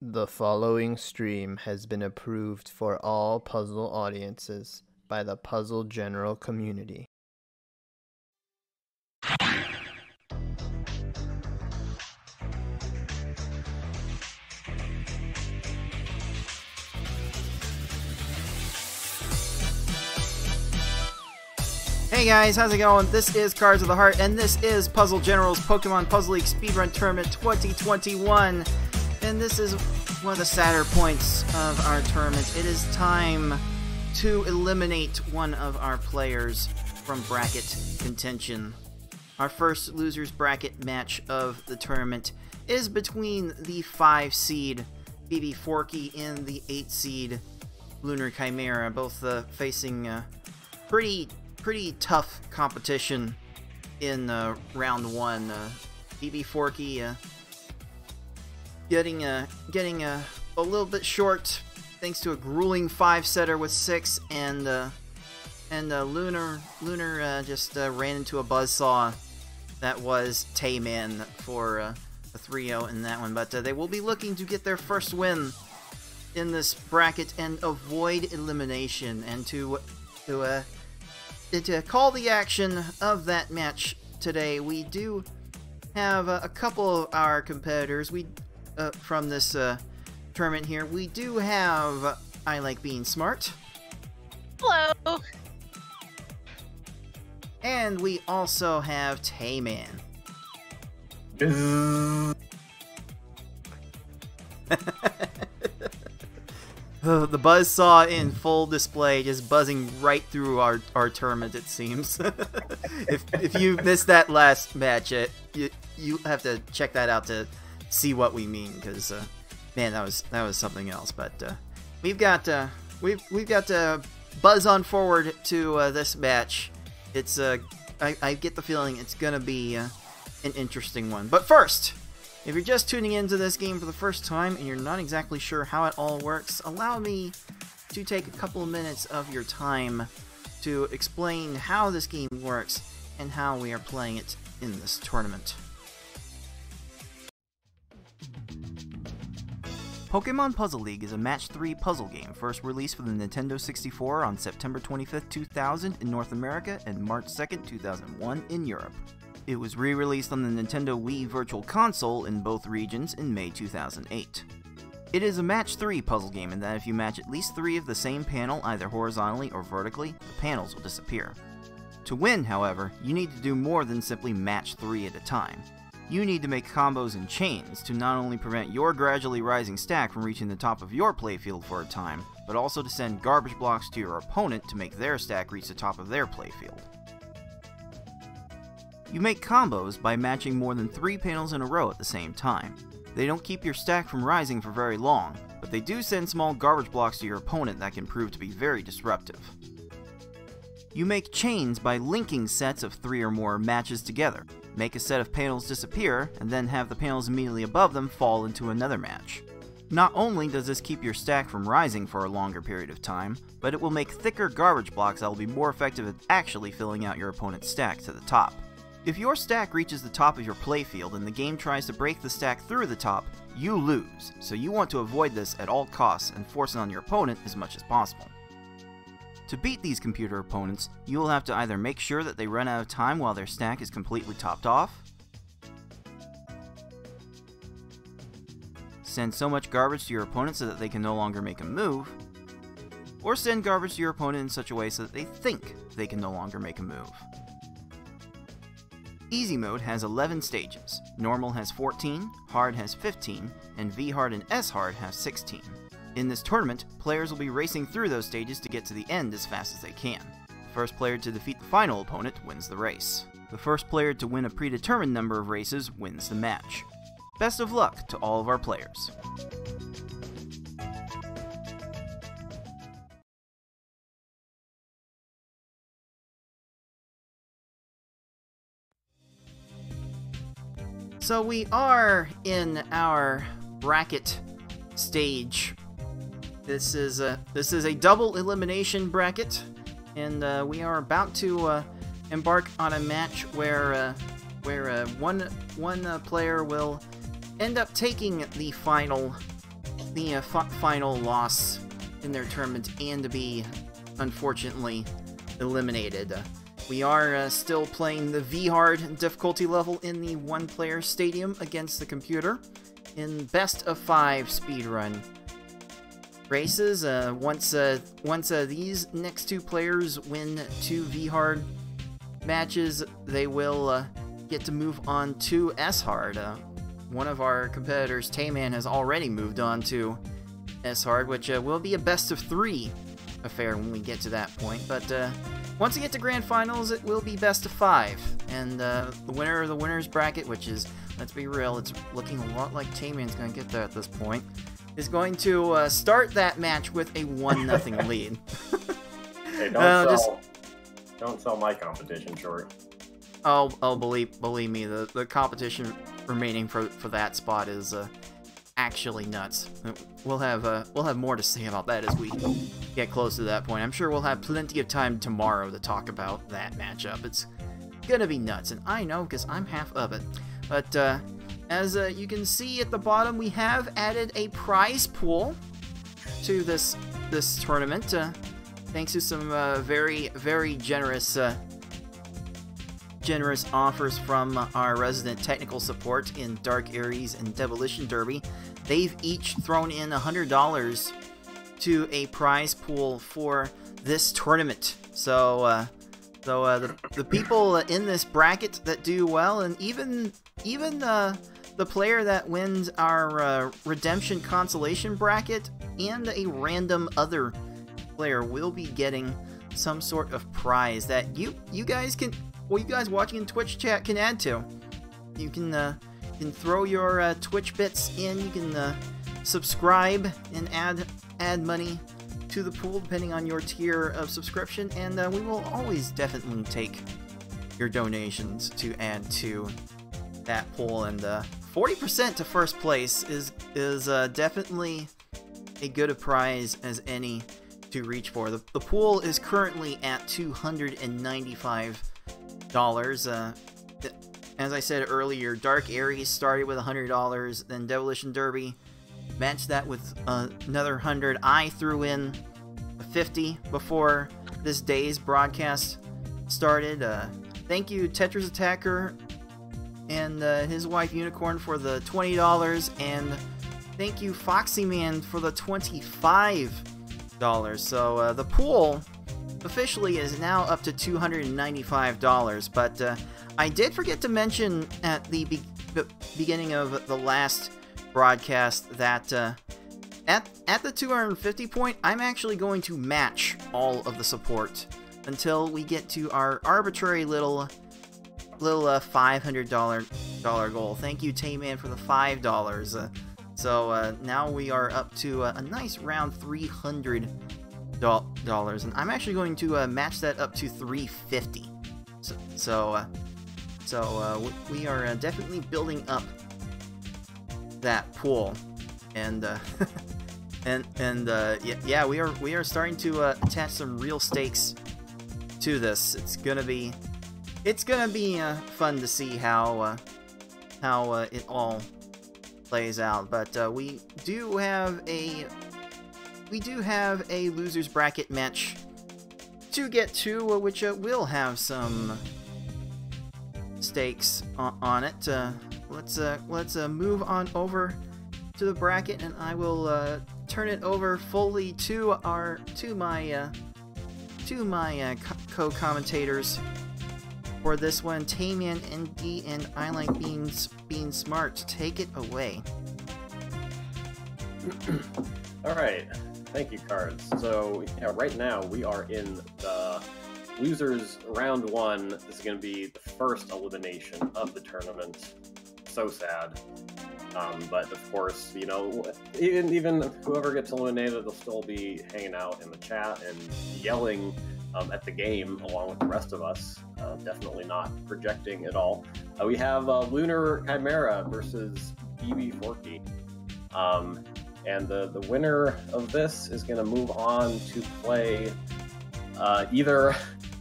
The following stream has been approved for all puzzle audiences by the Puzzle General community. Hey guys, how's it going? This is Cards of the Heart, and this is Puzzle General's Pokemon Puzzle League Speedrun Tournament 2021. And this is one of the sadder points of our tournament. It is time to eliminate one of our players from bracket contention. Our first loser's bracket match of the tournament is between the 5 seed BB Forky and the 8 seed Lunar Chimera, both facing pretty tough competition in round 1. BB Forky getting a little bit short thanks to a grueling 5-setter with 6, and Lunar just ran into a buzzsaw that was Tayman for a 3-0 in that one. But they will be looking to get their first win in this bracket and avoid elimination, and to call the action of that match today, we do have a couple of our competitors from this tournament here. We do have I Like Being Smart. Hello. And we also have Tayman. The buzzsaw in full display, just buzzing right through our tournament, it seems. if you missed that last match, you have to check that out to see what we mean, because man, that was something else. But we've got to buzz on forward to this match. It's I get the feeling it's gonna be an interesting one. But first, if you're just tuning into this game for the first time and you're not exactly sure how it all works, allow me to take a couple of minutes of your time to explain how this game works and how we are playing it in this tournament. Pokemon Puzzle League is a Match 3 puzzle game first released for the Nintendo 64 on September 25th, 2000 in North America and March 2nd, 2001 in Europe. It was re-released on the Nintendo Wii Virtual Console in both regions in May 2008. It is a Match 3 puzzle game in that if you match at least 3 of the same panel either horizontally or vertically, the panels will disappear. To win, however, you need to do more than simply match 3 at a time. You need to make combos and chains to not only prevent your gradually rising stack from reaching the top of your playfield for a time, but also to send garbage blocks to your opponent to make their stack reach the top of their playfield. You make combos by matching more than 3 panels in a row at the same time. They don't keep your stack from rising for very long, but they do send small garbage blocks to your opponent that can prove to be very disruptive. You make chains by linking sets of 3 or more matches together. Make a set of panels disappear, and then have the panels immediately above them fall into another match. Not only does this keep your stack from rising for a longer period of time, but it will make thicker garbage blocks that will be more effective at actually filling out your opponent's stack to the top. If your stack reaches the top of your playfield and the game tries to break the stack through the top, you lose, so you want to avoid this at all costs and force it on your opponent as much as possible. To beat these computer opponents, you will have to either make sure that they run out of time while their stack is completely topped off, send so much garbage to your opponent so that they can no longer make a move, or send garbage to your opponent in such a way so that they think they can no longer make a move. Easy mode has 11 stages, normal has 14, hard has 15, and V-hard and S-hard have 16. In this tournament, players will be racing through those stages to get to the end as fast as they can. The first player to defeat the final opponent wins the race. The first player to win a predetermined number of races wins the match. Best of luck to all of our players. So we are in our bracket stage. This is a double elimination bracket, and we are about to embark on a match where one player will end up taking the final the final loss in their tournament and to be, unfortunately, eliminated. We are still playing the V-Hard difficulty level in the one-player stadium against the computer in best of 5 speedrun races. Once these next 2 players win 2 V-Hard matches, they will get to move on to S-Hard. One of our competitors, Tayman, has already moved on to S-Hard, which will be a best of 3 affair when we get to that point. But once we get to Grand Finals, it will be best of 5. And the winner of the winner's bracket, which is, let's be real, it's looking a lot like Tayman's going to get there at this point, is going to start that match with a 1-0 lead. Hey, don't sell my competition short. Oh, believe me, the competition remaining for that spot is actually nuts. We'll have more to say about that as we get close to that point. I'm sure we'll have plenty of time tomorrow to talk about that matchup. It's gonna be nuts, and I know because I'm half of it. But as you can see at the bottom, we have added a prize pool to this tournament, thanks to some very, very generous offers from our resident technical support in Dark Aries and Demolition Derby. They've each thrown in $100 to a prize pool for this tournament. So, the people in this bracket that do well, and even the player that wins our redemption consolation bracket, and a random other player will be getting some sort of prize that you guys can. Well, you guys watching in Twitch chat can add to. You can throw your Twitch bits in. You can subscribe and add money to the pool depending on your tier of subscription, and we will always definitely take your donations to add to that pool. And 40% to first place is definitely a good a prize as any to reach for. The pool is currently at $295. As I said earlier, Dark Aries started with $100, then Demolition Derby matched that with another 100. I threw in a 50 before this day's broadcast started. Thank you, Tetris Attacker and his wife Unicorn for the $20, and thank you, Foxy Man, for the $25. So the pool officially is now up to $295, but I did forget to mention at the beginning of the last broadcast that at the 250 point, I'm actually going to match all of the support until we get to our arbitrary little $500 goal. Thank you, Tayman, for the $5. So now we are up to a nice round $300. And I'm actually going to match that up to $350. So we are definitely building up that pool, and yeah, we are starting to attach some real stakes to this. It's gonna be fun to see how it all plays out. But we do have a losers bracket match to get to, which will have some stakes on it. Let's move on over to the bracket, and I will turn it over fully to my co-commentators for this one, Tayman ND and I Like Being Smart. Take it away. All right. Thank you, Cards. So, yeah, right now we are in the losers round 1. This is going to be the first elimination of the tournament. So sad. But of course, you know, even whoever gets eliminated will still be hanging out in the chat and yelling at the game along with the rest of us. Definitely not projecting at all. We have Lunar Chimera versus BB Forky. And the winner of this is going to move on to play either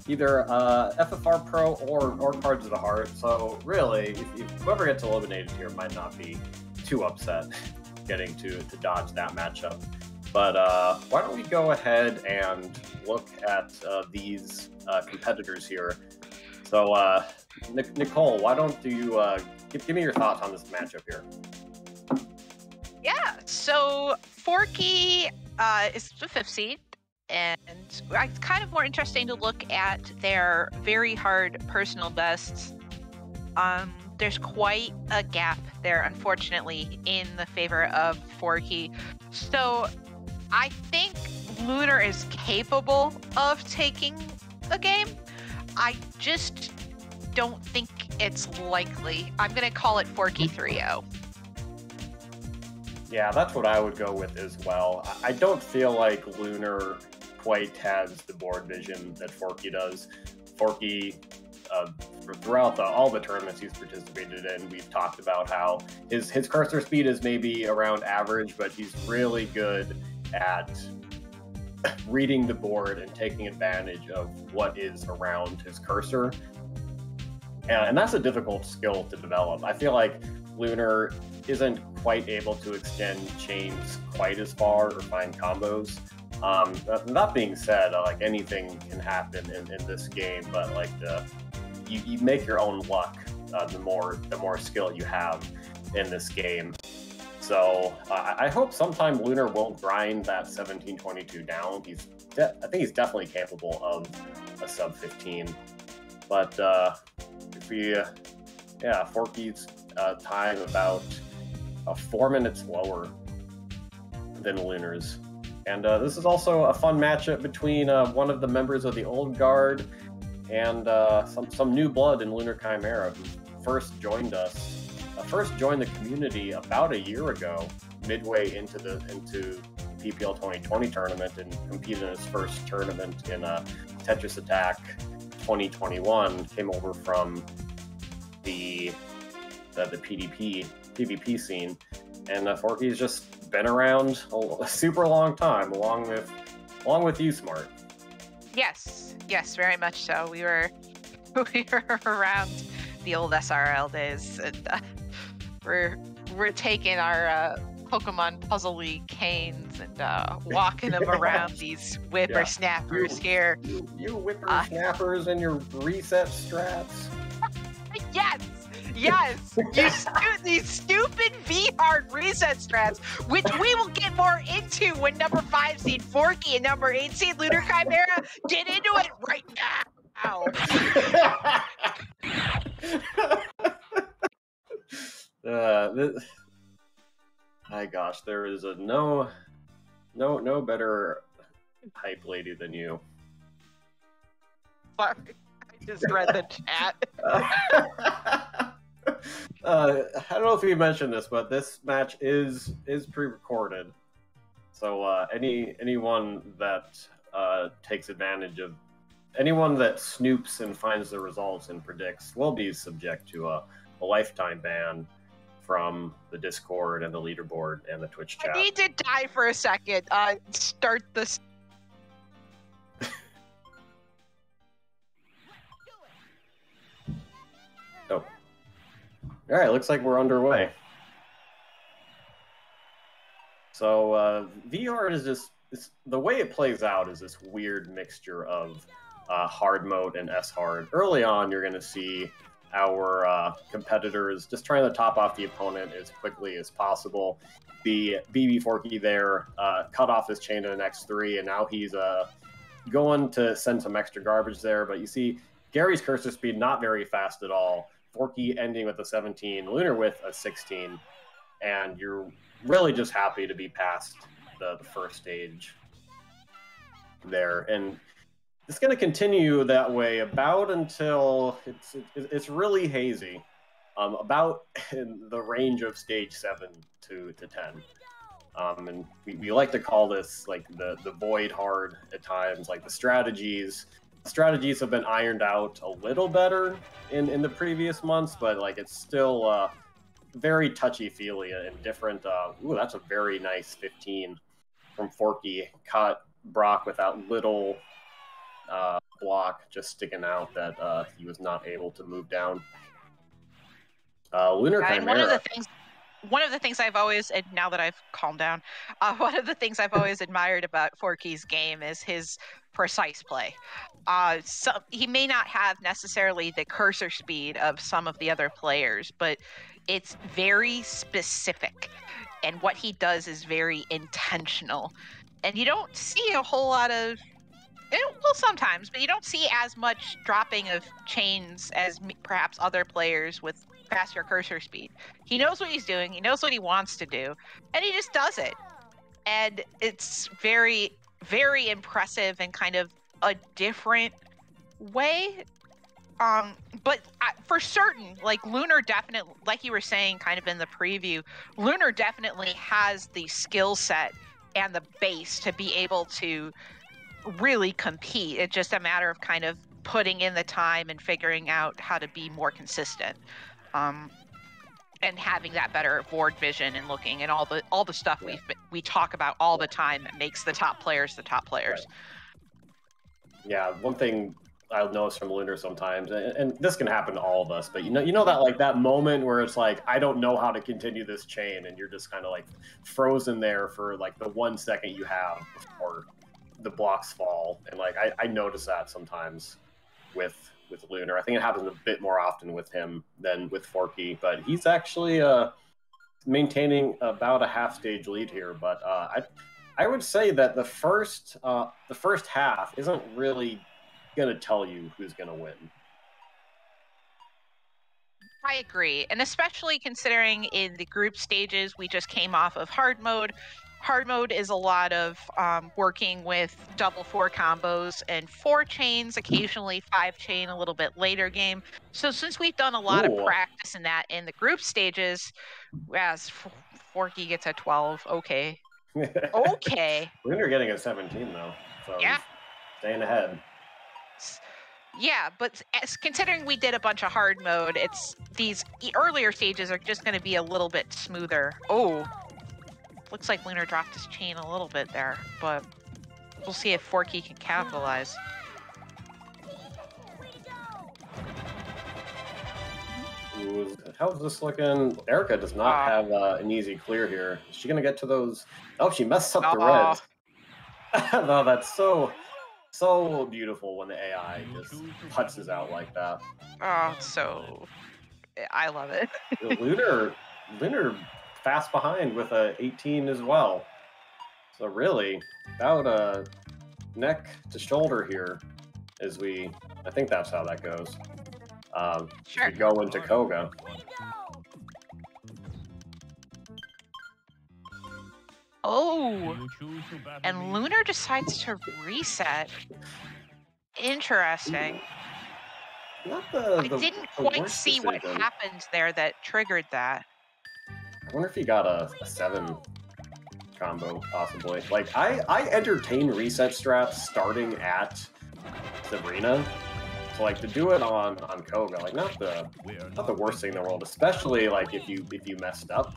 FFR Pro or Cards of the Heart. So really, if whoever gets eliminated here might not be too upset getting to dodge that matchup. But why don't we go ahead and look at these competitors here. So, Nicole, why don't you give me your thoughts on this matchup here? Yeah, so Forky is the 5th seed, and it's kind of more interesting to look at their very hard personal bests. There's quite a gap there, unfortunately, in the favor of Forky. So I think Lunar is capable of taking a game. I just don't think it's likely. I'm going to call it Forky 3-0. Yeah, that's what I would go with as well. I don't feel like Lunar quite has the board vision that Forky does. Forky, throughout all the tournaments he's participated in, we've talked about how his cursor speed is maybe around average, but he's really good at reading the board and taking advantage of what is around his cursor. And that's a difficult skill to develop. I feel like Lunar isn't quite able to extend chains quite as far or find combos. That being said, like anything can happen in this game, but like you make your own luck the more skill you have in this game. So I hope sometime Lunar will grind that 1722 down. I think he's definitely capable of a sub 15. But if we, Forky's time about 4 minutes lower than Lunar's. And this is also a fun matchup between one of the members of the old guard and some new blood in Lunar Chimera, who first joined the community about a year ago, midway into the PPL 2020 tournament, and competed in his first tournament in Tetris Attack 2021. Came over from the PvP scene, and Forky's just been around a super long time, along with you, Smart. Yes, very much so. We were around the old SRL days, and we're taking our Pokemon Puzzle League canes and walking them around these whippersnappers here. You whippersnappers and your reset strats. Yes, these stupid V-hard reset strats, which we will get more into when number 5 seed Forky and number 8 seed Lunar Chimera get into it right now. My gosh, there is no better hype lady than you. Sorry, I just read the chat. I don't know if we mentioned this, but this match is pre-recorded. So anyone that takes advantage of, anyone that snoops and finds the results and predicts will be subject to a lifetime ban from the Discord and the leaderboard and the Twitch chat. I need to die for a second. Start this. Oh. All right, looks like we're underway. So VR is just the way it plays out is this weird mixture of hard mode and S-hard. Early on, you're going to see our competitors just trying to top off the opponent as quickly as possible. The BB Forky there cut off his chain to an X3, and now he's going to send some extra garbage there. But you see Gary's cursor speed not very fast at all. Forky ending with a 17, Lunar with a 16, and you're really just happy to be past the first stage there. And it's going to continue that way about until it's really hazy, about in the range of stage 7 to 10. And we like to call this like the void hard at times. Like the strategies have been ironed out a little better in the previous months, but like it's still very touchy-feely and different. Ooh, that's a very nice 15 from Forky. Caught Brock with that little block just sticking out that he was not able to move down. Lunar Chimera. One of the things one of the things I've always, and now that I've calmed down, one of the things I've always admired about Forky's game is his precise play. So he may not have necessarily the cursor speed of some of the other players, but it's very specific. And what he does is very intentional. And you don't see a whole lot of, well, sometimes, but you don't see as much dropping of chains as perhaps other players with faster cursor speed. He knows what he's doing, he knows what he wants to do, and he just does it. And it's very, very impressive in kind of a different way. But for certain, like Lunar definitely, like you were saying kind of in the preview, Lunar definitely has the skill set and the base to be able to really compete. It's just a matter of kind of putting in the time and figuring out how to be more consistent. And having that better board vision and looking and all the stuff we talk about all the time that makes the top players the top players. Yeah, one thing I'll notice from Lunar sometimes, and this can happen to all of us, but you know that like that moment where it's like, I don't know how to continue this chain, and you're just kind of like frozen there for like the 1 second you have before the blocks fall, and like I notice that sometimes with Lunar. I think it happens a bit more often with him than with Forky, but he's actually maintaining about a half-stage lead here. But I would say that the first half isn't really gonna tell you who's gonna win. I agree, and especially considering in the group stages we just came off of hard mode. Hard mode is a lot of working with double 4 combos and 4 chains, occasionally 5 chain a little bit later game. So since we've done a lot of practice in that in the group stages, as Forky gets a 12, okay. Okay. Lunar getting a 17 though, so yeah, staying ahead. Yeah, but considering we did a bunch of hard mode, it's these earlier stages are just going to be a little bit smoother. Oh. Looks like Lunar dropped his chain a little bit there, but we'll see if Forky can capitalize. Ooh, how's this looking? Erica does not have an easy clear here. Is she going to get to those? Oh, she messed up the reds. No, that's so beautiful when the AI just putzes out like that. Oh, so I love it. Lunar fast behind with a 18 as well. So really, about a neck to shoulder here as I think that's how that goes. Sure. We go into Koga. Oh, and Lunar decides to reset. Interesting. I didn't quite see what happened there that triggered that. I wonder if he got a 7 combo, possibly. Like, I entertain reset strats starting at Sabrina. So, like, to do it on Koga, like, not the worst thing in the world, especially, like, if you messed up.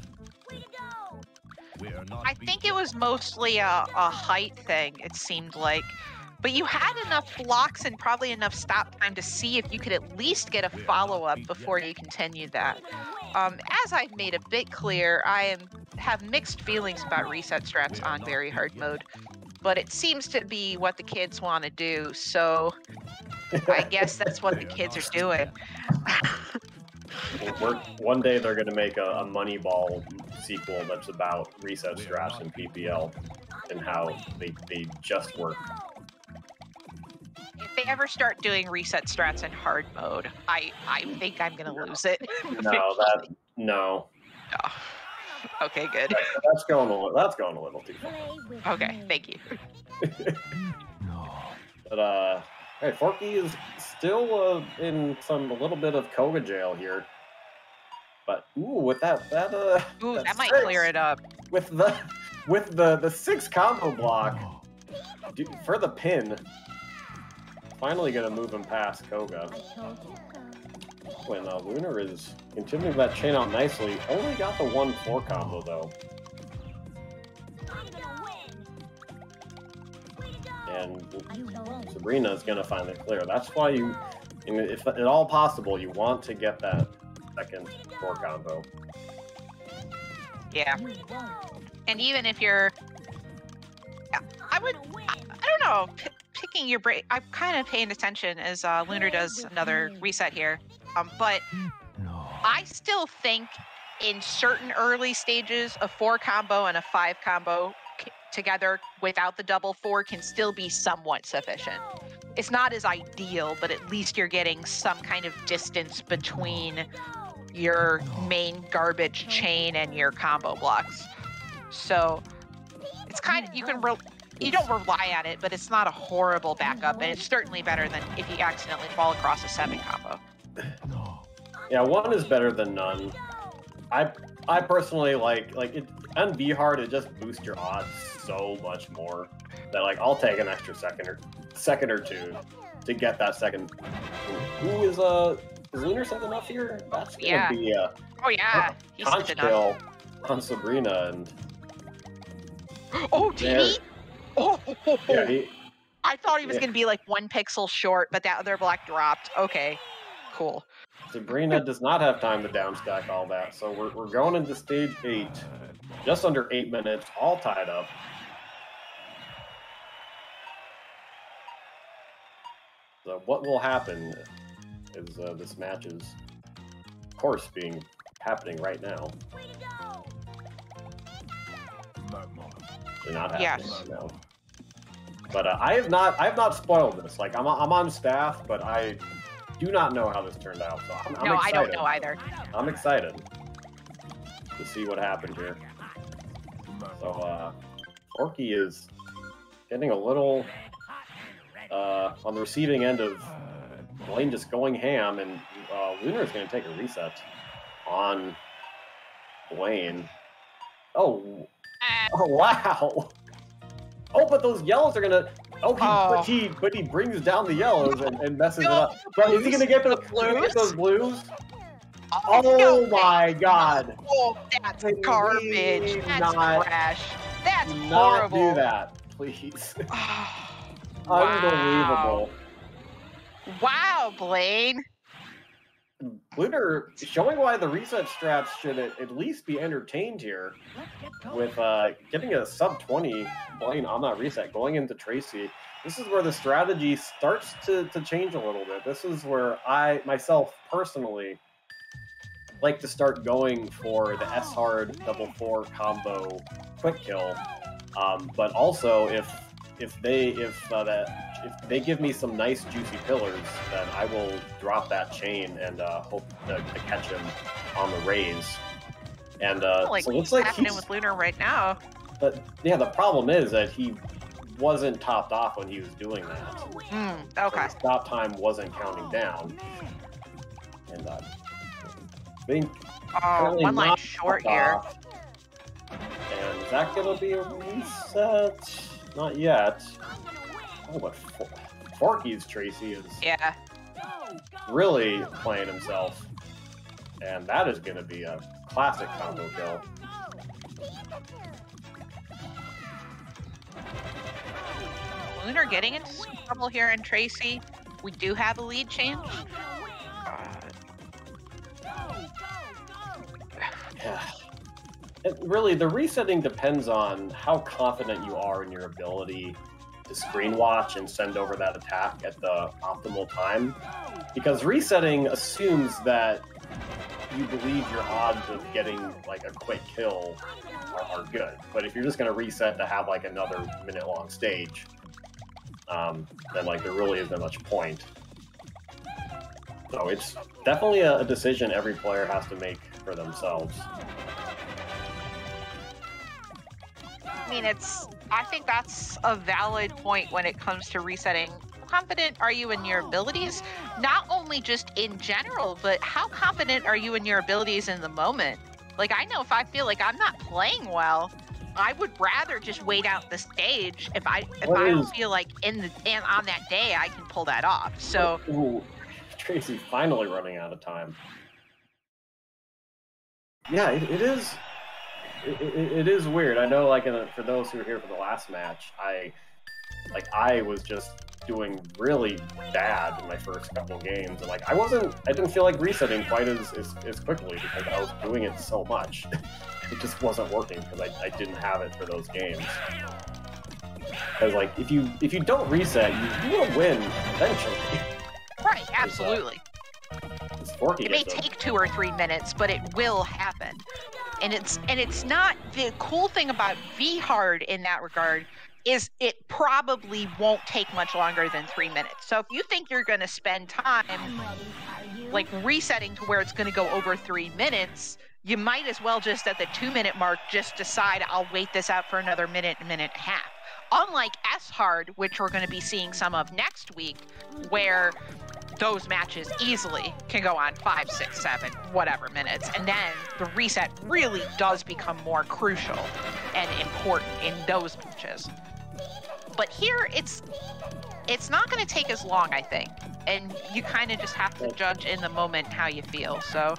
I think it was mostly a height thing, it seemed like. But you had enough blocks and probably enough stop time to see if you could at least get a follow-up before you continued that. As I've made a bit clear, I have mixed feelings about reset strats on very hard mode, but it seems to be what the kids want to do, so I guess that's what the kids are doing. One day they're going to make a Moneyball sequel that's about reset strats in PPL and how they just work. If they ever start doing reset strats in hard mode, I think I'm gonna lose it. No. Oh. Okay, good. That's going a little too far. Okay, thank you. But hey, Forky is still in a little bit of Koga jail here. But with that might clear it up. With the 6 combo block for the pin. Finally gonna move him past Koga. When Lunar is continuing that chain out nicely. Only got the 1-4 combo though. And Sabrina is gonna find it clear. That's why if at all possible, you want to get that second 4 combo. Yeah. And even if you're, yeah, I don't know, picking your brain. I'm kind of paying attention as Lunar does another reset here. But I still think in certain early stages, a 4 combo and a 5 combo together without the double 4 can still be somewhat sufficient. It's not as ideal, but at least you're getting some kind of distance between your main garbage chain and your combo blocks. So it's kind of, you don't rely on it, but it's not a horrible backup, and it's certainly better than if you accidentally fall across a 7 combo. Yeah, 1 is better than none. I personally like it on V hard. It just boosts your odds so much more that like I'll take an extra second or two to get that second. Who is Lunar sent enough here? That's gonna be a conch kill on Sabrina and. Oh, did he? Oh, yeah. I thought he was gonna be like 1 pixel short, but that other block dropped. Okay, cool. Sabrina does not have time to downstack all that, so we're going into stage 8, just under 8 minutes, all tied up. So what will happen is this match is, of course, happening right now. They're not happening right now. But I have not spoiled this. Like I'm on staff, but I do not know how this turned out. So I'm excited. I don't know either. I'm excited to see what happened here. So Forky is getting a little on the receiving end of Blaine just going ham, and Lunar is going to take a reset on Blaine. Oh wow! Oh, but those yellows are gonna. But he brings down the yellows and messes it up. But is he gonna get those blues? Oh my god! Oh, that's garbage. That's trash. That's horrible. Not do that, please. Unbelievable. Wow, Blaine. Lunar showing why the reset straps should at least be entertained here with getting a sub 20 Blaine on that reset going into Tracy. This is where the strategy starts to change a little bit. This is where I myself personally like to start going for the S hard double 4 combo quick kill, but also if they give me some nice juicy pillars, then I will drop that chain and hope to catch him on the raise. And so it looks like happening with Lunar right now. But yeah, the problem is that he wasn't topped off when he was doing that. Okay. So the stop time wasn't counting down. And I think 1 line short here. And is that gonna be a reset? Not yet. Oh, but Forky's Tracy is really playing himself. And that is going to be a classic combo kill. Lunar getting into some trouble here in Tracy. We do have a lead change. Yeah. Really, the resetting depends on how confident you are in your ability to screen watch and send over that attack at the optimal time. Because resetting assumes that you believe your odds of getting like a quick kill are good. But if you're just going to reset to have like another minute-long stage, then like there really isn't much point. So it's definitely a decision every player has to make for themselves. I mean, I think that's a valid point when it comes to resetting. How confident are you in your abilities? Not only just in general, but how confident are you in your abilities in the moment? Like, I know if I feel like I'm not playing well, I would rather just wait out the stage if I don't feel like on that day I can pull that off. So, ooh, Tracy finally running out of time. Yeah, it is. It is weird. I know, like, for those who were here for the last match, I was just doing really bad in my first couple games, and like I didn't feel like resetting quite as quickly because I was doing it so much. It just wasn't working because I didn't have it for those games. Because like if you don't reset, you will win eventually. Right, absolutely. Forky it may take 2 or 3 minutes, but it will happen. And it's not, the cool thing about V-Hard in that regard is it probably won't take much longer than 3 minutes. So if you think you're going to spend time like resetting to where it's going to go over 3 minutes, you might as well just at the 2-minute mark just decide I'll wait this out for another minute and a half. Unlike S-Hard, which we're going to be seeing some of next week, where those matches easily can go on 5, 6, 7, whatever minutes. And then the reset really does become more crucial and important in those matches. But here, it's not going to take as long, I think. And you kind of just have to judge in the moment how you feel. So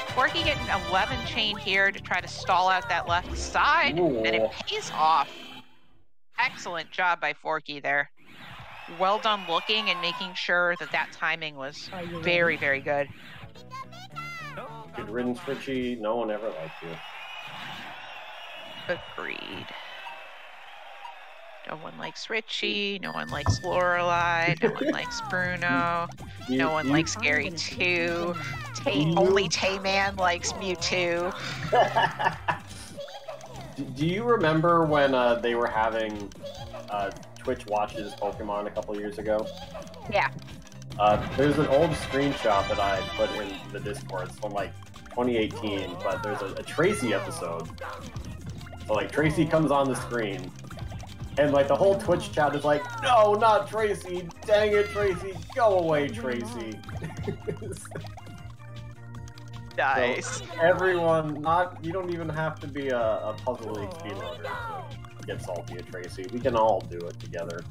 Forky getting 11 chain here to try to stall out that left side. Ooh. And it pays off. Excellent job by Forky there. Well done looking and making sure that timing was very, very good. Good riddance, Richie. No one ever liked you. Agreed. No one likes Richie. No one likes Lorelei. No one likes Bruno. No one likes Gary too. Only Tay-Man likes Mewtwo. Do you remember when they were having Twitch watches Pokemon a couple years ago? Yeah. There's an old screenshot that I put in the Discord. It's from like 2018, but there's a Tracy episode. So like Tracy comes on the screen, and like the whole Twitch chat is like, "No, not Tracy! Dang it, Tracy! Go away, Tracy!" Nice. So everyone, you don't even have to be a Puzzle League speedrunner to get salty at Tracy. We can all do it together.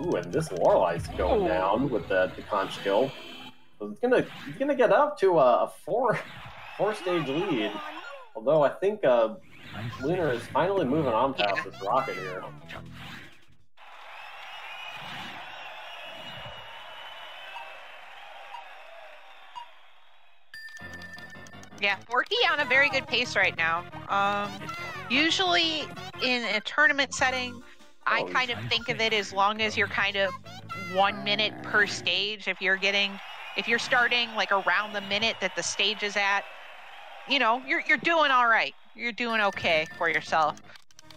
Ooh, and this Lorelei's going down with the conch kill. So it's gonna get up to a four-stage lead. Although I think Lunar is finally moving on past this Rocket here. Yeah, Forky on a very good pace right now. Usually in a tournament setting, I kind of think of it as long as you're kind of 1 minute per stage. If you're starting like around the minute that the stage is at, you know, you're doing all right. You're doing okay for yourself.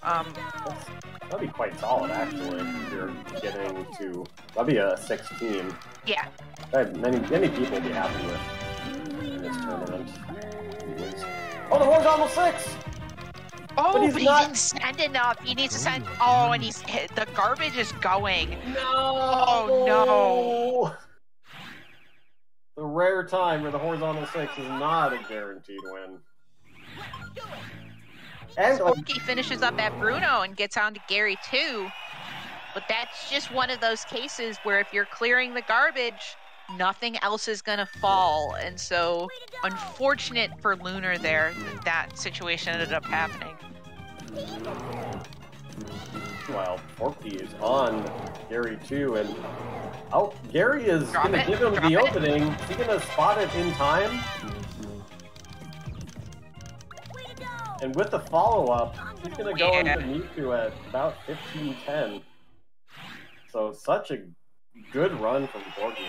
That'd be quite solid, actually. If you're getting to, that'd be a 16. Yeah. Many people would be happy with in this tournament. Oh, the horizontal 6! Oh, but he didn't send enough. He needs to send. Oh, and the garbage is going. No! Oh no! The rare time where the horizontal 6 is not a guaranteed win. And Forky finishes up at Bruno and gets on to Gary too. But that's just one of those cases where if you're clearing the garbage, nothing else is going to fall. And so, unfortunate for Lunar there, that situation ended up happening. Well, Forky is on Gary too, and Gary is going to give him the opening. Is he going to spot it in time? And with the follow-up, he's going to go into Mewtwo at about 15-10. So, such a good run from Forky.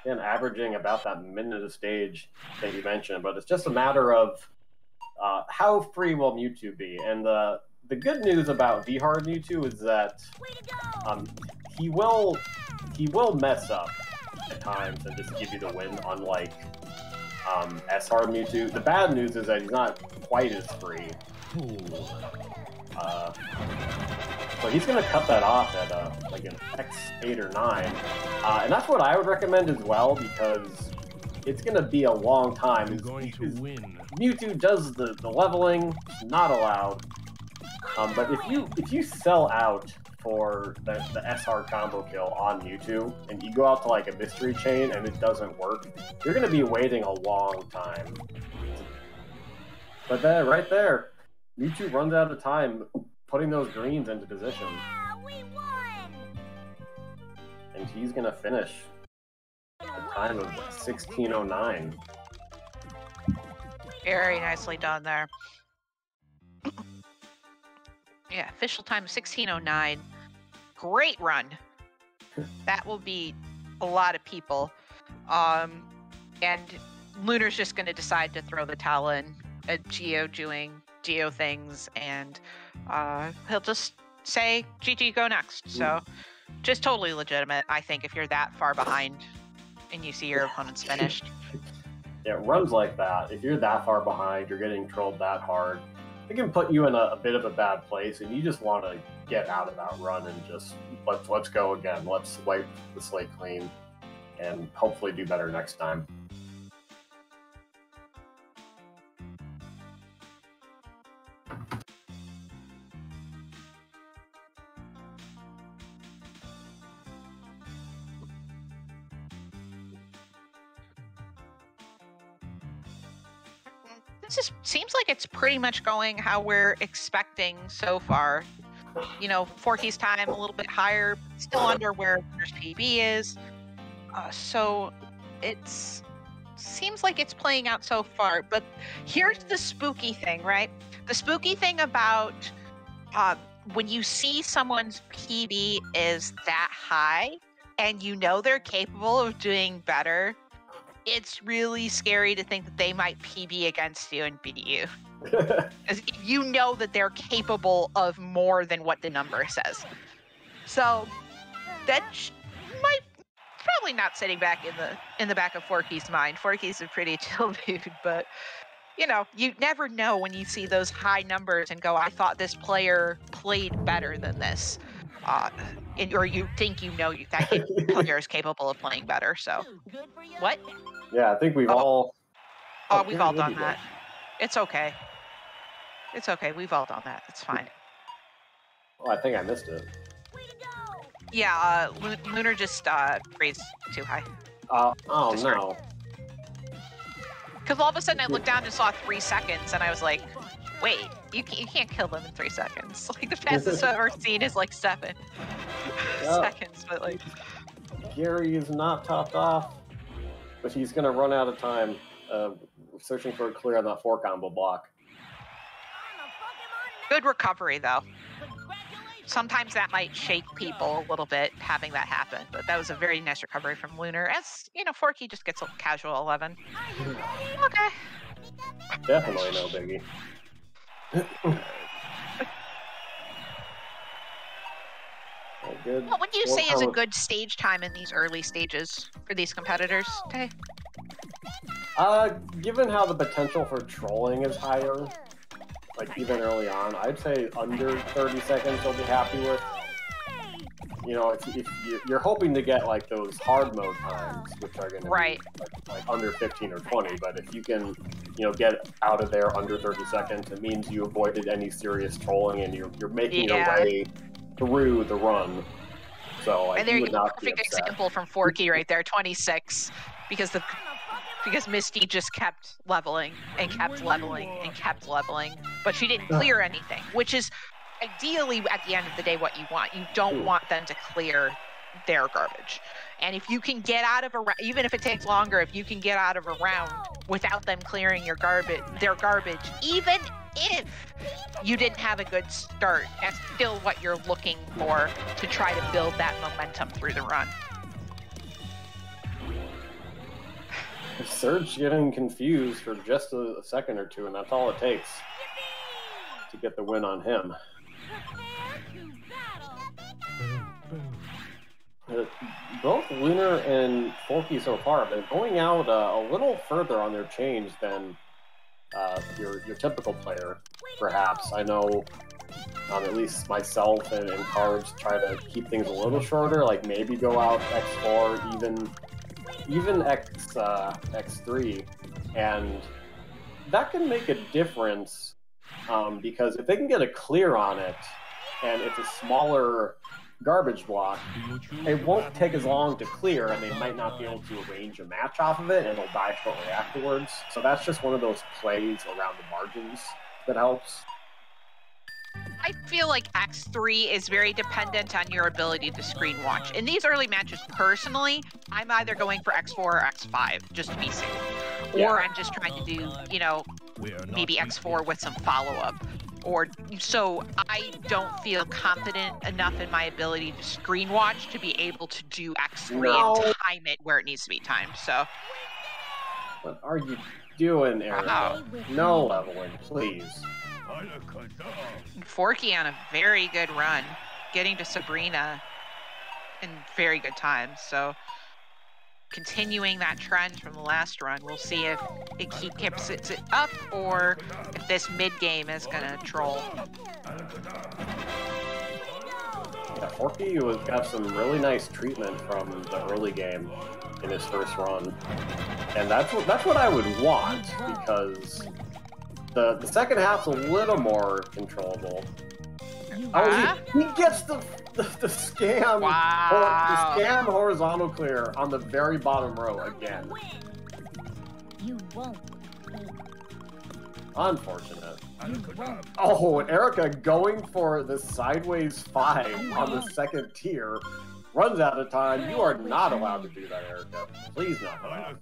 And averaging about that minute a stage that you mentioned, but it's just a matter of how free will Mewtwo be. And the good news about V-Hard Mewtwo is that he will mess up at times and just give you the win, unlike S-Hard Mewtwo. The bad news is that he's not quite as free. So he's going to cut that off at like an X8 or 9. And that's what I would recommend as well, because it's going to be a long time. Mewtwo does the leveling, not allowed. But if you sell out for the S-Hard combo kill on Mewtwo, and you go out to like a mystery chain and it doesn't work, you're going to be waiting a long time. But right there, Mewtwo runs out of time putting those greens into position. And he's going to finish at a time of 16:09. Very nicely done there. Yeah, official time 16:09. Great run. That will beat a lot of people. And Lunar's just going to decide to throw the towel in at Geo doing Geo things, and he'll just say, GG, go next. So just totally legitimate, I think, if you're that far behind and you see your opponent's finished. Yeah, runs like that, if you're that far behind, you're getting trolled that hard, it can put you in a bit of a bad place, and you just want to get out of that run and just let's go again. Let's wipe the slate clean and hopefully do better next time. This seems like it's pretty much going how we're expecting so far. You know, Forky's time a little bit higher, still under where Lunar's PB is. So it's seems like it's playing out so far. But here's the spooky thing, right? The spooky thing about when you see someone's PB is that high and you know they're capable of doing better, it's really scary to think that they might PB against you and beat you. As you know that they're capable of more than what the number says. So that might probably not sitting back in the back of Forky's mind. Forky's a pretty chill dude, but you know, you never know when you see those high numbers and go, I thought this player played better than this. Or you think you know that player is capable of playing better. So what? Yeah, I think we've all... Oh, we've all done that. It's okay. It's okay. We've all done that. It's fine. Oh, I think I missed it. Yeah, Lunar just raised too high. Oh, Just no. Because all of a sudden I looked down and saw 3 seconds, and I was like, wait, you can't kill them in 3 seconds. Like, the fastest I've ever seen is like 7 seconds, but like... Gary is not topped off, but he's going to run out of time searching for a clear on that 4-combo block. Good recovery, though. Sometimes that might shake people a little bit, having that happen, but that was a very nice recovery from Lunar. As, you know, Forky just gets a casual 11. Okay. Definitely no biggie. Good. What would you say is a good stage time in these early stages for these competitors, Tay? Given how the potential for trolling is higher, like even early on, I'd say under 30 seconds you'll be happy with. You know, if you're hoping to get like those hard mode times, which are going to be like under 15 or 20, but if you can, you know, get out of there under 30 seconds, it means you avoided any serious trolling and you're making your way through the run. So and there you go, perfect example from Forky right there, 26, because Misty just kept leveling and kept leveling and kept leveling, but she didn't clear anything, which is ideally at the end of the day what you want. You don't want them to clear their garbage. And if you can get out of a round, even if it takes longer, if you can get out of a round without them clearing their garbage, even if you didn't have a good start, that's still what you're looking for to try to build that momentum through the run. Surge getting confused for just a second or two, and that's all it takes to get the win on him. Both Lunar and Forky so far have been going out a little further on their change than your typical player, perhaps. I know at least myself and Cards try to keep things a little shorter, like maybe go out X4, even X3, and that can make a difference because if they can get a clear on it and it's a smaller garbage block, it won't take as long to clear and they might not be able to arrange a match off of it and it'll die shortly afterwards. So that's just one of those plays around the margins that helps. I feel like X3 is very dependent on your ability to screen watch. In these early matches, personally, I'm either going for X4 or X5, just to be safe. Yeah. Or I'm just trying to do, you know, maybe X4 with some follow-up. Or so I don't feel confident enough in my ability to screen watch to be able to do X3 and time it where it needs to be timed. So What are you doing, Erica? Wow. No leveling, please. Forky on a very good run, getting to Sabrina in very good time. So continuing that trend from the last run, we'll see if it keeps it up or if this mid game is gonna troll. Yeah, Forky got some really nice treatment from the early game in his first run, and that's what I would want, because the second half's a little more controllable. He gets the scam, Wow. the scam horizontal clear on the very bottom row again. You won't. Unfortunate. Oh, and Erica going for the sideways 5 on the second tier. Runs out of time. You are not allowed to do that, Erica. Please not allowed.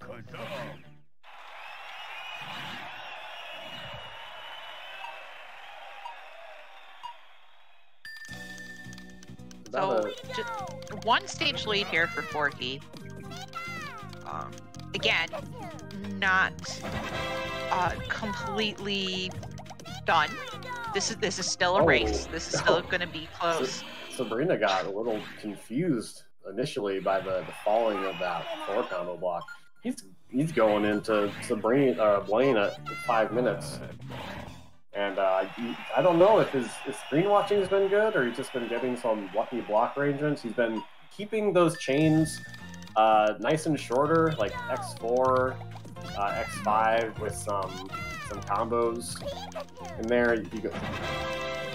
So just one stage lead here for Forky. Again, not completely done. This is still a race. This is still going to be close. Sabrina got a little confused initially by the falling of that 4 combo block. He's going into Sabrina Blaine at 5 minutes. And I don't know if his screen watching has been good or he's just been getting some lucky block arrangements. He's been keeping those chains nice and shorter, like X4, X5 with some combos in there.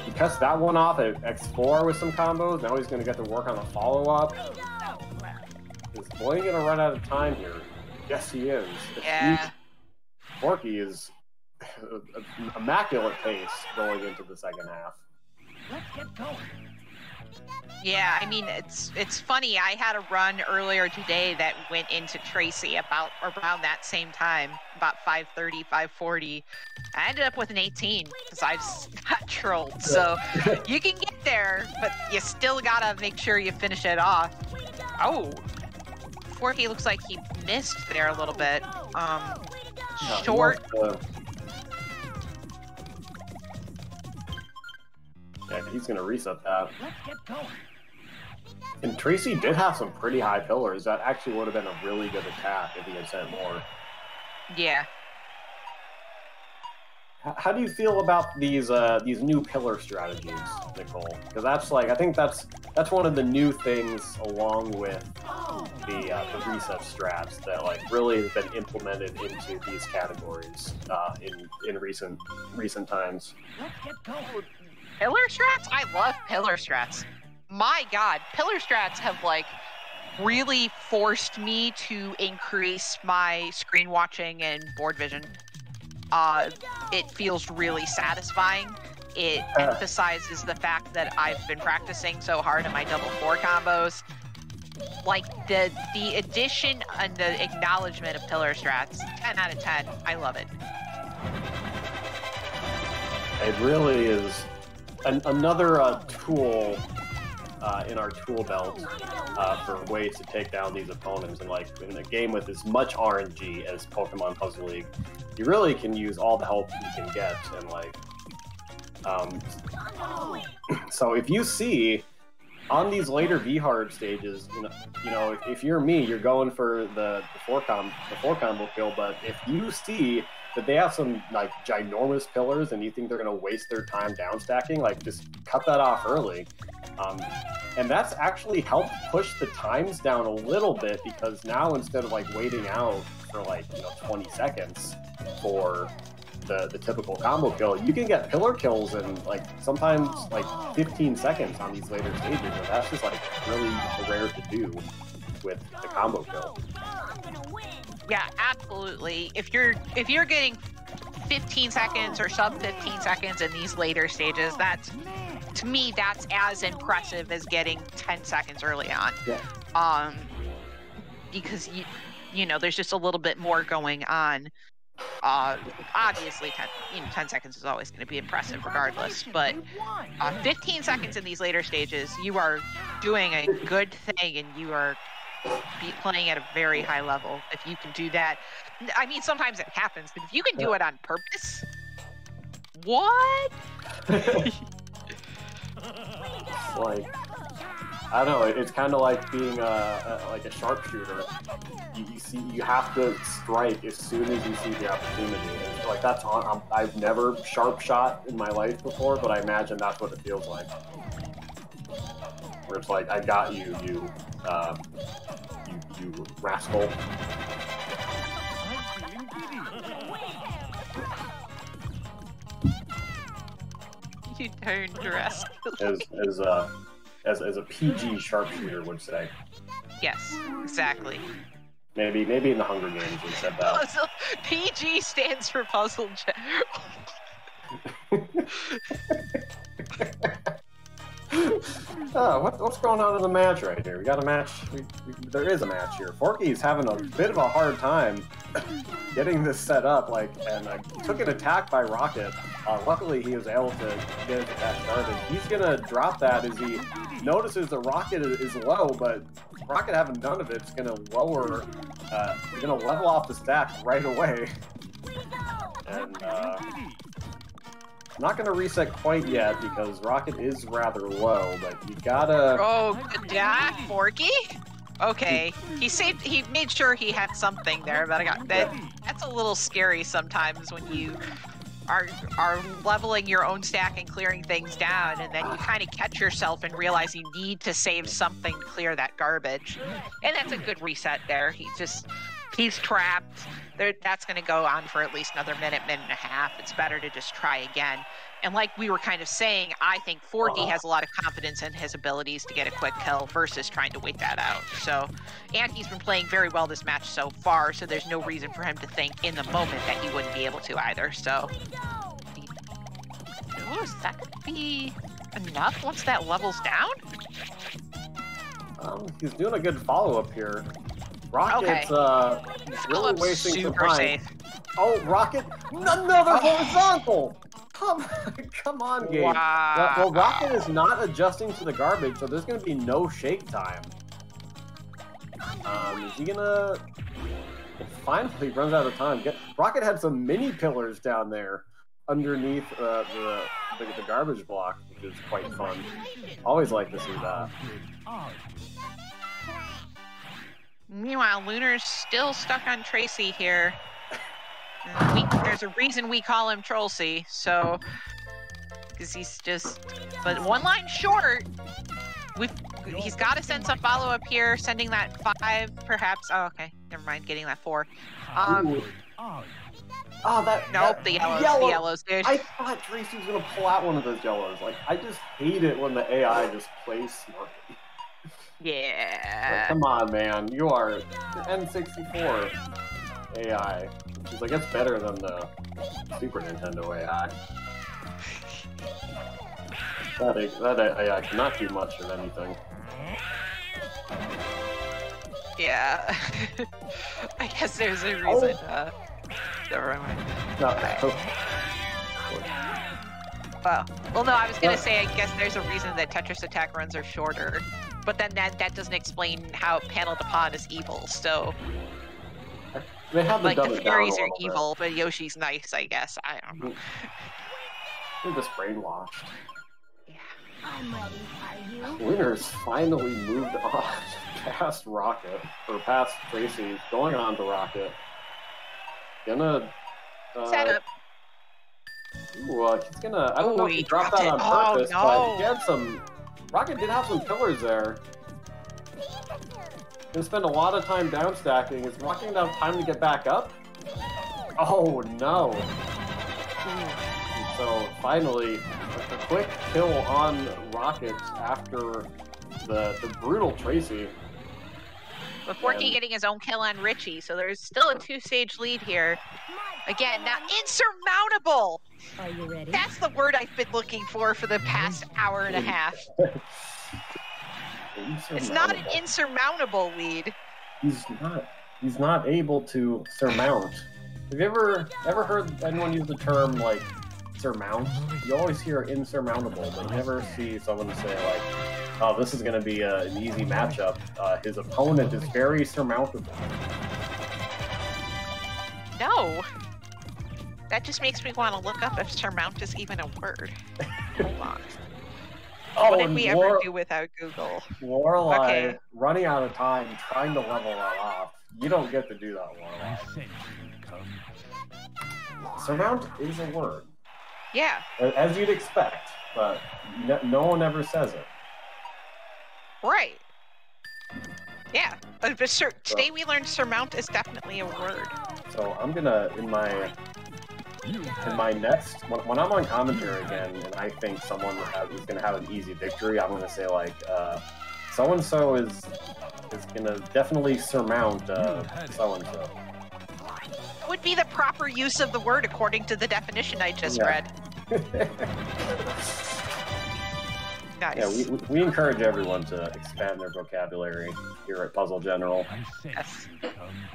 He cuts that one off at X4 with some combos. Now he's going to get to work on a follow-up. Is Blaine going to run out of time here? Yes, he is. Yeah. Forky is immaculate pace going into the second half. Let's get going. Yeah, I mean, it's funny. I had a run earlier today that went into Tracy about around that same time, about 5:30, 5:40. I ended up with an 18 because I just got trolled. So you can get there, but you still gotta make sure you finish it off. Oh, Forky looks like he missed there a little bit. Short. Yeah, he's going to reset that. Let's get going. And Tracy did have some pretty high pillars. That actually would have been a really good attack if he had sent more. Yeah. How do you feel about these new pillar strategies, Nicole? Because I think that's one of the new things along with the reset strats that really have been implemented into these categories in recent times. Let's get going. Pillar strats? I love pillar strats. My god, pillar strats have really forced me to increase my screen watching and board vision. It feels really satisfying. It emphasizes the fact that I've been practicing so hard in my double 4 combos. The addition and the acknowledgement of pillar strats, 10 out of 10. I love it. It really is another tool in our tool belt for ways to take down these opponents. And in a game with as much RNG as Pokemon Puzzle League, you really can use all the help you can get. And so if you see on these later V-Hard stages, if you're me, you're going for the 4 combo kill. But if you see that they have some ginormous pillars and you think they're going to waste their time down stacking, just cut that off early. And that's actually helped push the times down a little bit, because now instead of waiting out for 20 seconds for the typical combo kill, you can get pillar kills in sometimes 15 seconds on these later stages, and that's just really rare to do with the combo kill. Yeah, absolutely. If you're getting 15 seconds or sub 15 seconds in these later stages, that's to me, that's as impressive as getting 10 seconds early on. Yeah. Because you know, there's just a little bit more going on. Obviously 10 seconds is always going to be impressive regardless, but 15 seconds in these later stages, you are doing a good thing and you are playing at a very high level. If you can do that, I mean, sometimes it happens, but if you can do it on purpose, what? Like, I don't know. It's kind of like being like a sharpshooter. You have to strike as soon as you see the opportunity. And like that's on. I've never sharp shot in my life before, but I imagine that's what it feels like. Where it's like, I got you, you rascal. You turned rascal. As a PG sharpshooter would say. Yes, exactly. Maybe in the Hunger Games we said that. PG stands for puzzle. What's going on in the match right here? We got a match. There is a match here. Forky's having a bit of a hard time getting this set up. And took an attack by Rocket. Luckily, he was able to get his attack started. He's gonna drop that as he notices the Rocket is low, but Rocket having none of it's gonna lower. He's gonna level off the stack right away. And not going to reset quite yet because Rocket is rather low, but you gotta... Oh, good job, Forky. Okay, he made sure he had something there, but that's a little scary sometimes when you are leveling your own stack and clearing things down, and then you kind of catch yourself and realize you need to save something to clear that garbage. And that's a good reset there. He's trapped. That's going to go on for at least another minute and a half. It's better to just try again. And like we were kind of saying, I think Forky has a lot of confidence in his abilities to get a quick kill versus trying to wait that out. So, and he's been playing very well this match so far, so there's no reason for him to think in the moment that he wouldn't be able to either. So, is that going to be enough once that levels down? He's doing a good follow-up here. Rocket's really wasting some time. Safe. Oh, Rocket! Another horizontal! Come on, Gabe. Wow. Well, Rocket is not adjusting to the garbage, so there's going to be no shake time. Is he gonna... Finally runs out of time. Rocket had some mini pillars down there underneath the garbage block, which is quite fun. Always like to see that. Meanwhile, Lunar's still stuck on Tracy here. There's a reason we call him Trollsy, so... Because he's just... But one line short! He's got to send some follow-up here, sending that 5, perhaps. Oh, okay. Never mind, getting that 4. Nope, the yellows, dude. I thought Tracy was going to pull out one of those yellows. Like, I just hate it when the AI just plays smartly. Yeah. Like, come on, man. You're N64 AI. She's like, it's better than the Super Nintendo AI. That AI cannot do much of anything. Yeah. I guess there's a reason. Never mind. No. Well, no, I was going to say, I guess there's a reason that Tetris attack runs are shorter. But then that doesn't explain how Panel de Pon is evil, so... They have like, the fairies are evil, but Yoshi's nice, I guess. I don't know. They're just brainwashed. I'm ready, are you? Lunar's finally moved on past Rocket, or past Tracy, going on to Rocket. Gonna... Set up. Ooh, he's gonna... I don't know if he dropped that on purpose, but he had some... Rocket did have some pillars there. Gonna spend a lot of time down stacking. Is Rocket gonna have time to get back up? Oh no! And so finally, a quick kill on Rocket after the brutal Tracy. But Forky getting his own kill on Richie, so there's still a 2-stage lead here. Again, now insurmountable! Are you ready? That's the word I've been looking for the past hour and a half. It's not an insurmountable lead. He's not able to surmount. Have you ever heard anyone use the term like surmount? You always hear insurmountable, but you never see someone say like, "Oh, this is going to be an easy matchup." His opponent is very surmountable. No. That just makes me want to look up if surmount is even a word. Hold on. Oh, What did we ever do without Google? Lorelai, Okay. running out of time, trying to level that off. You don't get to do that, Lorelai. Surmount is a word, Yeah, as you'd expect, but no one ever says it. right. Yeah, but today we learned surmount is definitely a word. So I'm gonna in my next when I'm on commentary again, and I think someone is gonna have an easy victory, I'm gonna say like so and so is gonna definitely surmount so and so. Would be the proper use of the word according to the definition I just read. Nice. Yeah, we encourage everyone to expand their vocabulary here at Puzzle General. Yes.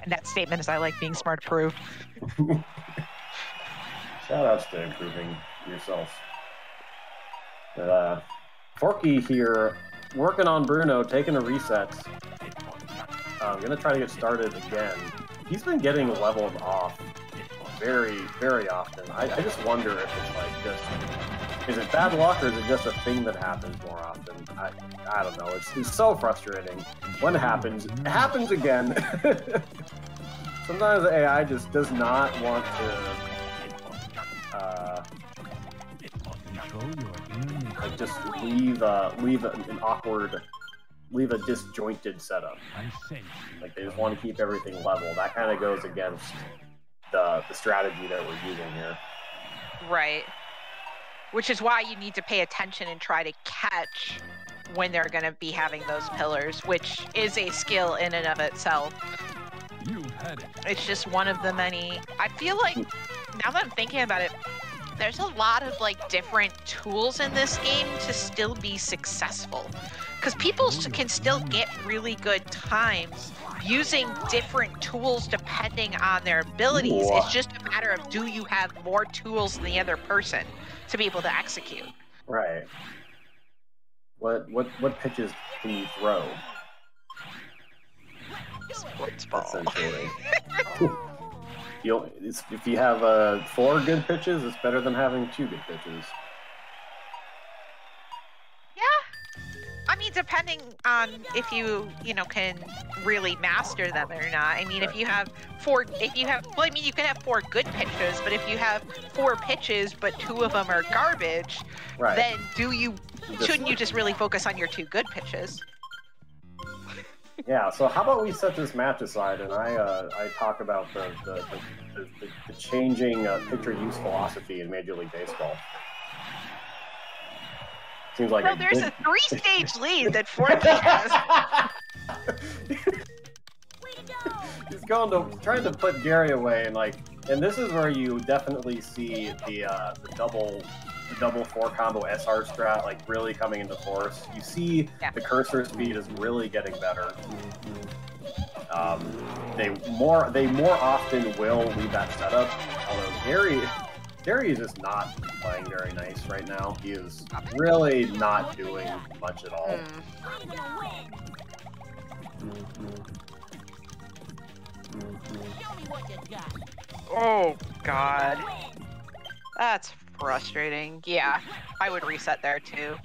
And that statement is I like being smart approved. Shout outs to improving yourself. But, Forky here, working on Bruno, taking a reset. I'm gonna try to get started again. He's been getting leveled off very, very often. I just wonder if it's like just, is it bad luck or is it just a thing that happens more often? I don't know. It's so frustrating. When it happens again. Sometimes the AI just does not want to like just leave an awkward, leave a disjointed setup. Like they just want to keep everything level. That kind of goes against the strategy that we're using here. Right. Which is why you need to pay attention and try to catch when they're going to be having those pillars, which is a skill in and of itself. It's just one of the many. I feel like, now that I'm thinking about it, there's a lot of like different tools in this game to still be successful. Because people can still get really good times using different tools depending on their abilities. Whoa. It's just a matter of, do you have more tools than the other person to be able to execute? Right. What pitches can you throw? Sports ball. Essentially. If you have 4 good pitches, it's better than having 2 good pitches. I mean, depending on if you can really master them or not. I mean, if you have well, I mean, you can have 4 good pitches, but if you have 4 pitches, but 2 of them are garbage, Right. then shouldn't you just really focus on your 2 good pitches? Yeah, so how about we set this match aside and I talk about the changing pitcher use philosophy in Major League Baseball. Seems like Well, there's a 3-stage lead that Forky has. He's trying to put Gary away, and this is where you definitely see the double 4 combo SR strat like really coming into force. You see the cursor speed is really getting better. They more often will leave that setup. Although Gary is just not playing very nice right now. He is really not doing much at all. Oh, God. That's frustrating. Yeah, I would reset there, too.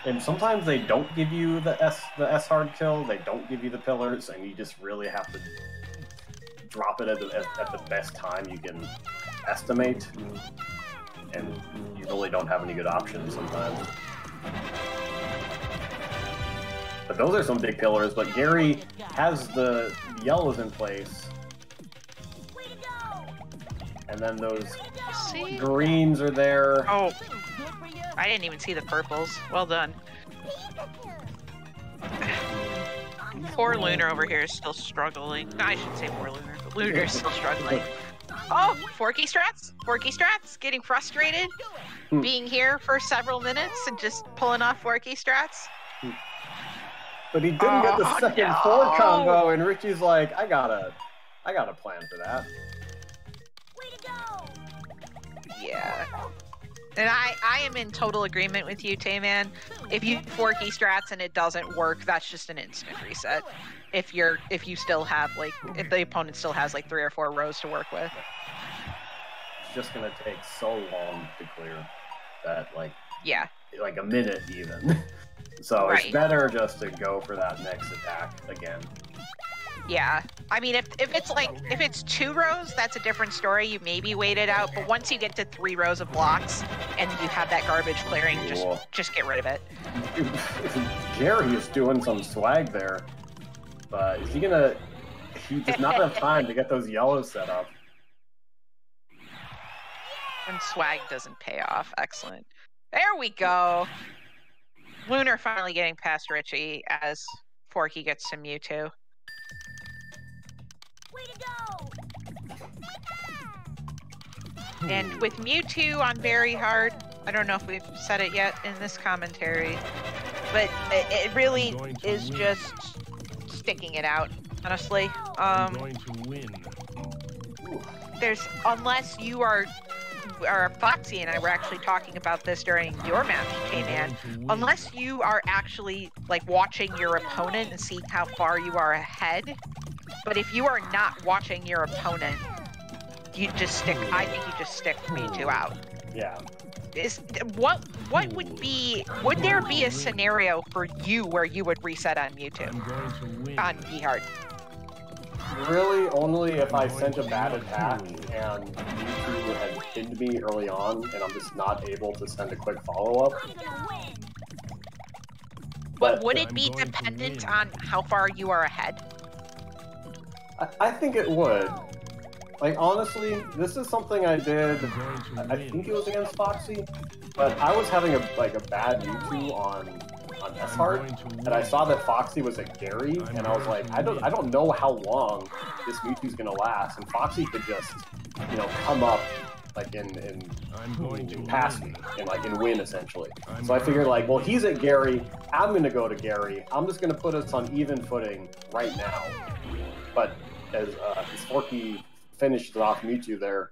And sometimes they don't give you the S hard kill. They don't give you the pillars, and you just really have to drop it at the best time you can estimate. And you really don't have any good options sometimes. But those are some big pillars. But Gary has the yellows in place, and then those greens are there. Oh, I didn't even see the purples. Well done. Poor Lunar over here is still struggling. No, I shouldn't say poor Lunar, but Lunar's still struggling. Oh, Forky Strats getting frustrated being here for several minutes and just pulling off Forky Strats. But he didn't get the second forward combo, and Richie's like, I got a plan for that. Way to go! Yeah. And I am in total agreement with you, Tayman. If you Forky Strats and it doesn't work, that's just an instant reset. If you still have if the opponent still has 3 or 4 rows to work with. It's just gonna take so long to clear that yeah, like a minute even. So right. It's better just to go for that next attack again. Yeah, I mean, if it's 2 rows, that's a different story. You maybe wait it out, but once you get to 3 rows of blocks and you have that garbage clearing, just get rid of it. Gary is doing some swag there, but is he gonna? He does not have time to get those yellows set up. And swag doesn't pay off. Excellent. There we go. Lunar finally getting past Richie as Forky gets to Mewtwo. Way to go! And with Mewtwo on very hard, I don't know if we've said it yet in this commentary, but it really is just sticking it out, honestly. I'm going to win. Unless you are Foxy and I were actually talking about this during your match, K-Man, unless you are actually watching your opponent and seeing how far you are ahead. But if you are not watching your opponent, I think you just stick Mewtwo out. Yeah. Would there be a scenario for you where you would reset on Mewtwo? I'm going to win. On V-Hard? Really, only if I sent a bad attack and Mewtwo had pinned me early on, and I'm just not able to send a quick follow-up. I'm gonna win! But would it be dependent on how far you are ahead? I think it would. Honestly, this is something I did, I think it was against Foxy, but I was having a bad Mewtwo on S-Hard, and I saw that Foxy was at Gary, and I was like, I don't know how long this Mewtwo's gonna last, and Foxy could just, come up, and pass me, and win, essentially. So I figured, well, he's at Gary, I'm gonna go to Gary, I'm just gonna put us on even footing right now. But as Forky finished off Mewtwo there,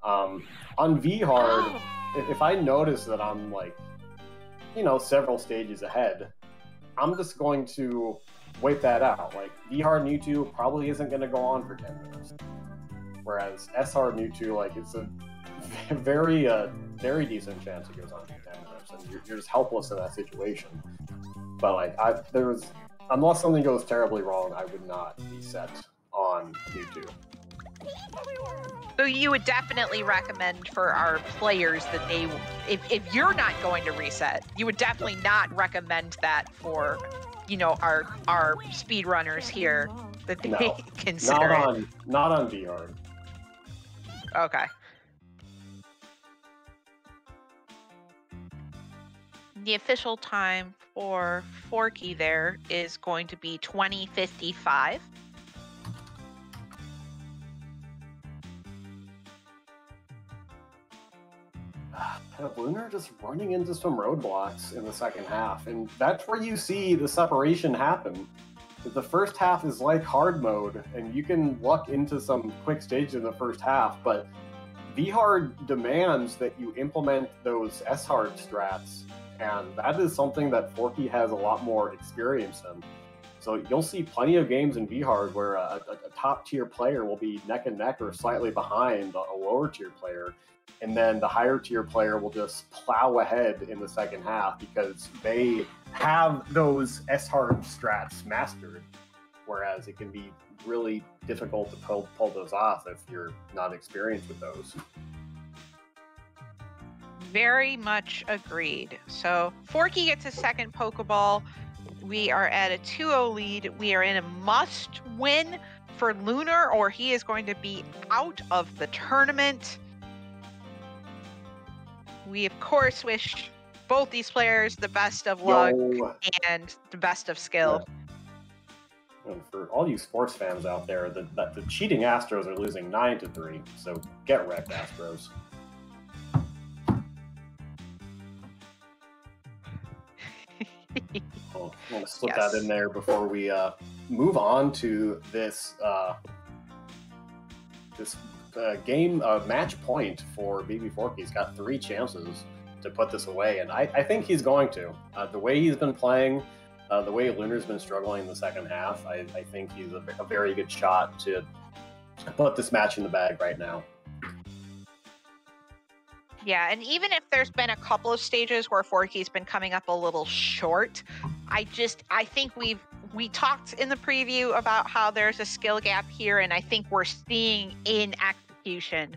on V-Hard, if I notice that I'm several stages ahead, I'm just going to wait that out. V-Hard Mewtwo probably isn't going to go on for 10 minutes. Whereas S-Hard Mewtwo, it's a very decent chance it goes on for 10 minutes, and you're just helpless in that situation. But unless something goes terribly wrong, I would not be set on Mewtwo. So you would definitely recommend for our players that if you're not going to reset, you would definitely not recommend that for, our speedrunners here, that they consider not on V-Hard. Okay. The official time for Forky there is going to be 20:55. Lunar just running into some roadblocks in the second half, and that's where you see the separation happen. The first half is like hard mode, and you can luck into some quick stages in the first half, but V-Hard demands that you implement those S-Hard strats, and that is something that Forky has a lot more experience in. So you'll see plenty of games in V-Hard where a top-tier player will be neck and neck or slightly behind a lower-tier player, and then the higher-tier player will just plow ahead in the second half because they have those S-Hard strats mastered, whereas it can be really difficult to pull those off if you're not experienced with those. Very much agreed. So Forky gets a second Pokeball. We are at a 2-0 lead. We are in a must-win for Lunar, or he is going to be out of the tournament. We, of course, wish both these players the best of luck and the best of skill. And for all you sports fans out there, the cheating Astros are losing 9-3. So get wrecked, Astros. Well, I want to slip that in there before we move on to this game match point for BB Forky. He's got 3 chances to put this away, and I think he's going to. The way he's been playing, the way Lunar's been struggling in the second half, I think he's a very good shot to put this match in the bag right now. Yeah, and even if there's been a couple of stages where Forky's been coming up a little short, I think we talked in the preview about how there's a skill gap here, and I think we're seeing in execution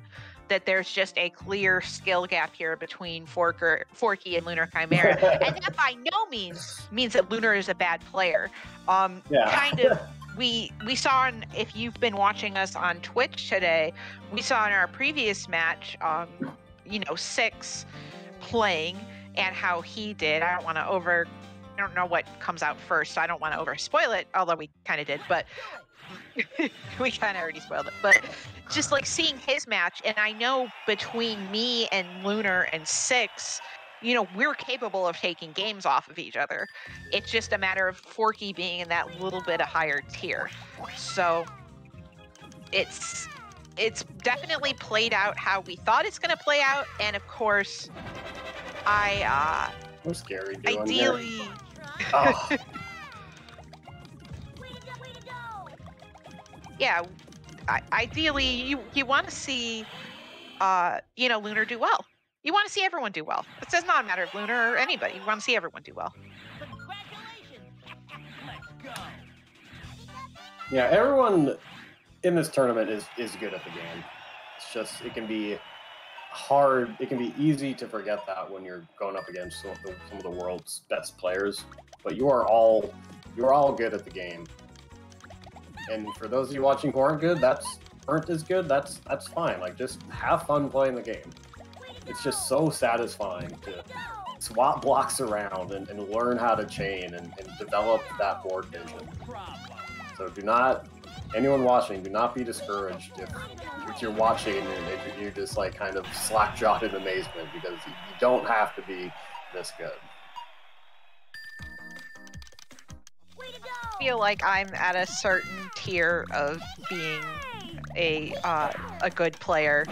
that there's just a clear skill gap here between Forky and Lunar Chimera. And that by no means that Lunar is a bad player. Kind of, we saw, if you've been watching us on Twitch today, we saw in our previous match, Six playing and how he did. I don't know what comes out first, so I don't want to over spoil it, although we kind of did, but we kind of already spoiled it. But just like seeing his match, and I know between me and Lunar and Six, we're capable of taking games off of each other. It's just a matter of Forky being in that little bit of higher tier. So it's definitely played out how we thought it's going to play out, and of course, What's Gary doing ideally. Oh. Yeah, ideally, you want to see, Lunar do well. You want to see everyone do well. It does not matter if Lunar or anybody. You want to see everyone do well. Yeah, everyone in this tournament is good at the game. It's just, it can be hard. It can be easy to forget that when you're going up against some of the world's best players. But you are all good at the game. And for those of you watching who aren't good, aren't as good, that's fine. Like, just have fun playing the game. It's just so satisfying to swap blocks around and learn how to chain and develop that board vision. So anyone watching, do not be discouraged if you're watching and you're just like kind of slack-jawed in amazement, because you don't have to be this good. I feel like I'm at a certain tier of being a good player,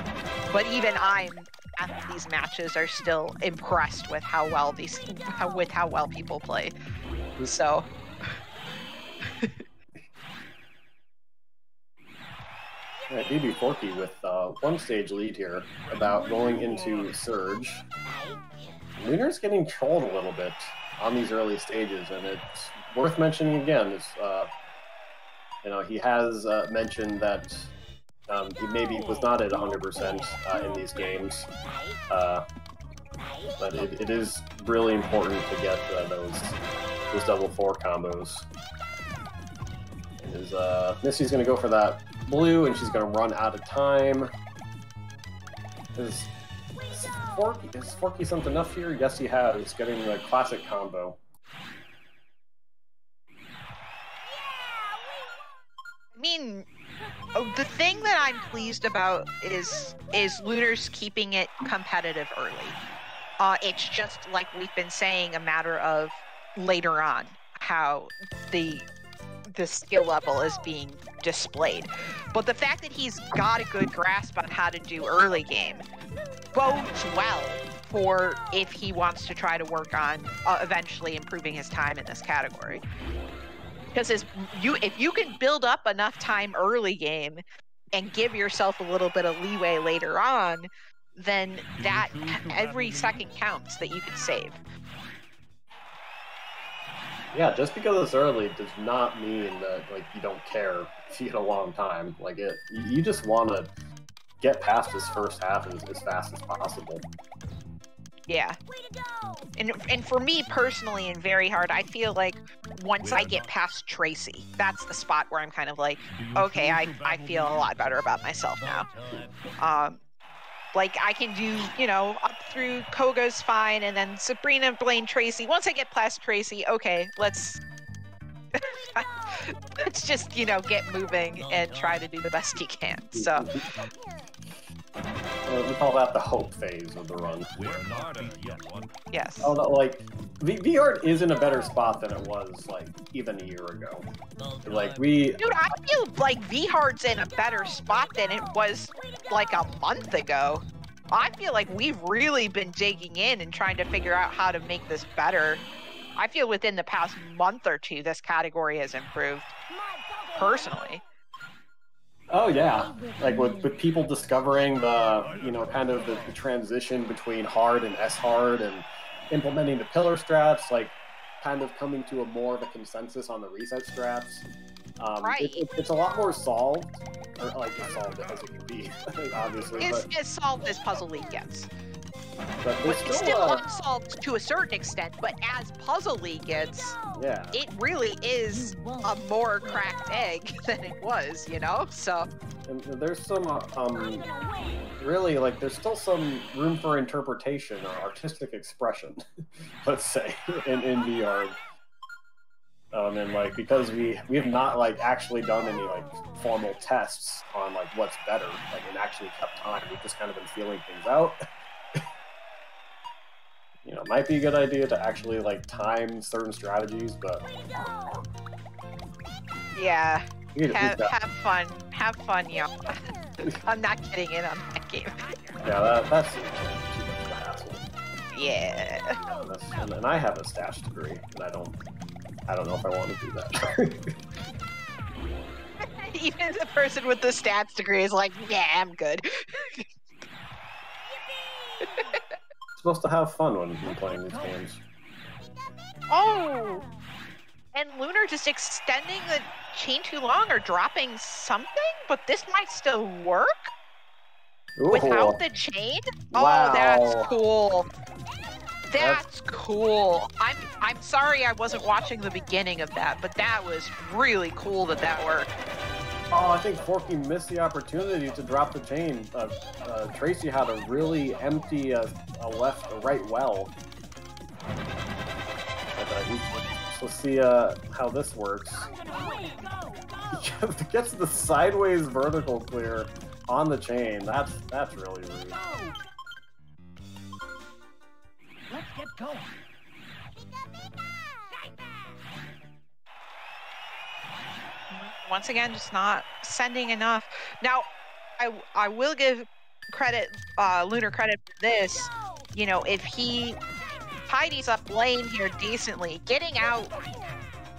but even I'm at these matches are still impressed with how well people play. So. Alright, BB Forky with 1 stage lead here, about going into Surge. Lunar's getting trolled a little bit on these early stages, and it's worth mentioning again. Is he has mentioned that he maybe was not at 100% in these games, but it is really important to get those double 4 combos. Missy's going to go for that blue, and she's going to run out of time. Is Forky something enough here? Yes, he has. He's getting the classic combo. I mean, the thing that I'm pleased about is Lunar's keeping it competitive early. It's just like we've been saying, a matter of later on how the skill level is being displayed. But the fact that he's got a good grasp on how to do early game bodes well for if he wants to try to work on eventually improving his time in this category. Because if you can build up enough time early game and give yourself a little bit of leeway later on, then that every second counts that you can save. Yeah, just because it's early does not mean that you don't care if you get a long time. You just want to get past this first half as fast as possible. Yeah. And for me personally, and very hard, I feel like once I get past Tracy, that's the spot where I'm kind of like, okay, I feel a lot better about myself now. I can do, up through Koga's fine, and then Sabrina, Blaine, Tracy. Once I get past Tracy, okay, let's Let's just, you know, get moving and try to do the best he can. So, We call that the hope phase of the run. We're not beat yet, one. yes. Although, like, VR is in a better spot than it was, like, even a year ago. Like, Dude, I feel like V-Hard's in a better spot than it was like a month ago. I feel like we've really been digging in and trying to figure out how to make this better. I feel within the past month or two, this category has improved, personally. Oh yeah, like with people discovering the, you know, kind of the transition between hard and S-hard and implementing the pillar straps, like kind of coming to a more of a consensus on the reset straps. Right. It's a lot more solved, or like as solved as it can be, obviously. It's as solved as Puzzle League gets. But there's It's still unsolved to a certain extent, but as Puzzle League gets, yeah. it really is a more cracked egg than it was, you know? So, And there's some, really, like, there's still some room for interpretation or artistic expression, let's say, in VR. And like, because we have not, like, actually done any, like, formal tests on, like, what's better, like, and actually kept time. We've just kind of been feeling things out. You know, it might be a good idea to actually, like, time certain strategies, but... yeah. we need to beat that. Have fun. Have fun, y'all. I'm not getting in on that game. Yeah, that's too much of a hassle. Yeah. And I have a stash degree, and I don't know if I want to do that. Even the person with the stats degree is like, yeah, I'm good. Supposed to have fun when playing these games. Oh! And Lunar just extending the chain too long or dropping something? But this might still work? Ooh. Without the chain? Wow. Oh, that's cool. That's cool. I'm sorry I wasn't watching the beginning of that, but that was really cool that worked. Oh, I think Forky missed the opportunity to drop the chain. Tracy had a really empty a right well. Let's see how this works. He gets the sideways vertical clear on the chain. That's really rude. Let's get going. Once again, just not sending enough. Now, I will give credit, Lunar credit for this. You know, if he tidies up lane here decently, getting out,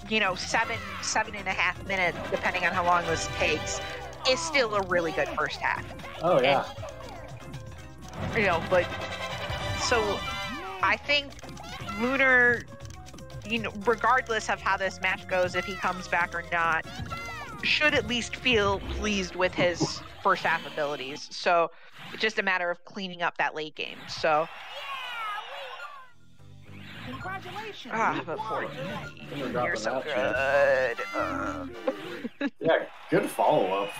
you know, 7.5 minutes, depending on how long this takes, is still a really good first half. Oh yeah. And, you know, but so I think Lunar, you know, regardless of how this match goes, if he comes back or not, should at least feel pleased with his first half abilities. So it's just a matter of cleaning up that late game. So Congratulations. but Forky, You're you're so dropping good. Yeah, good follow up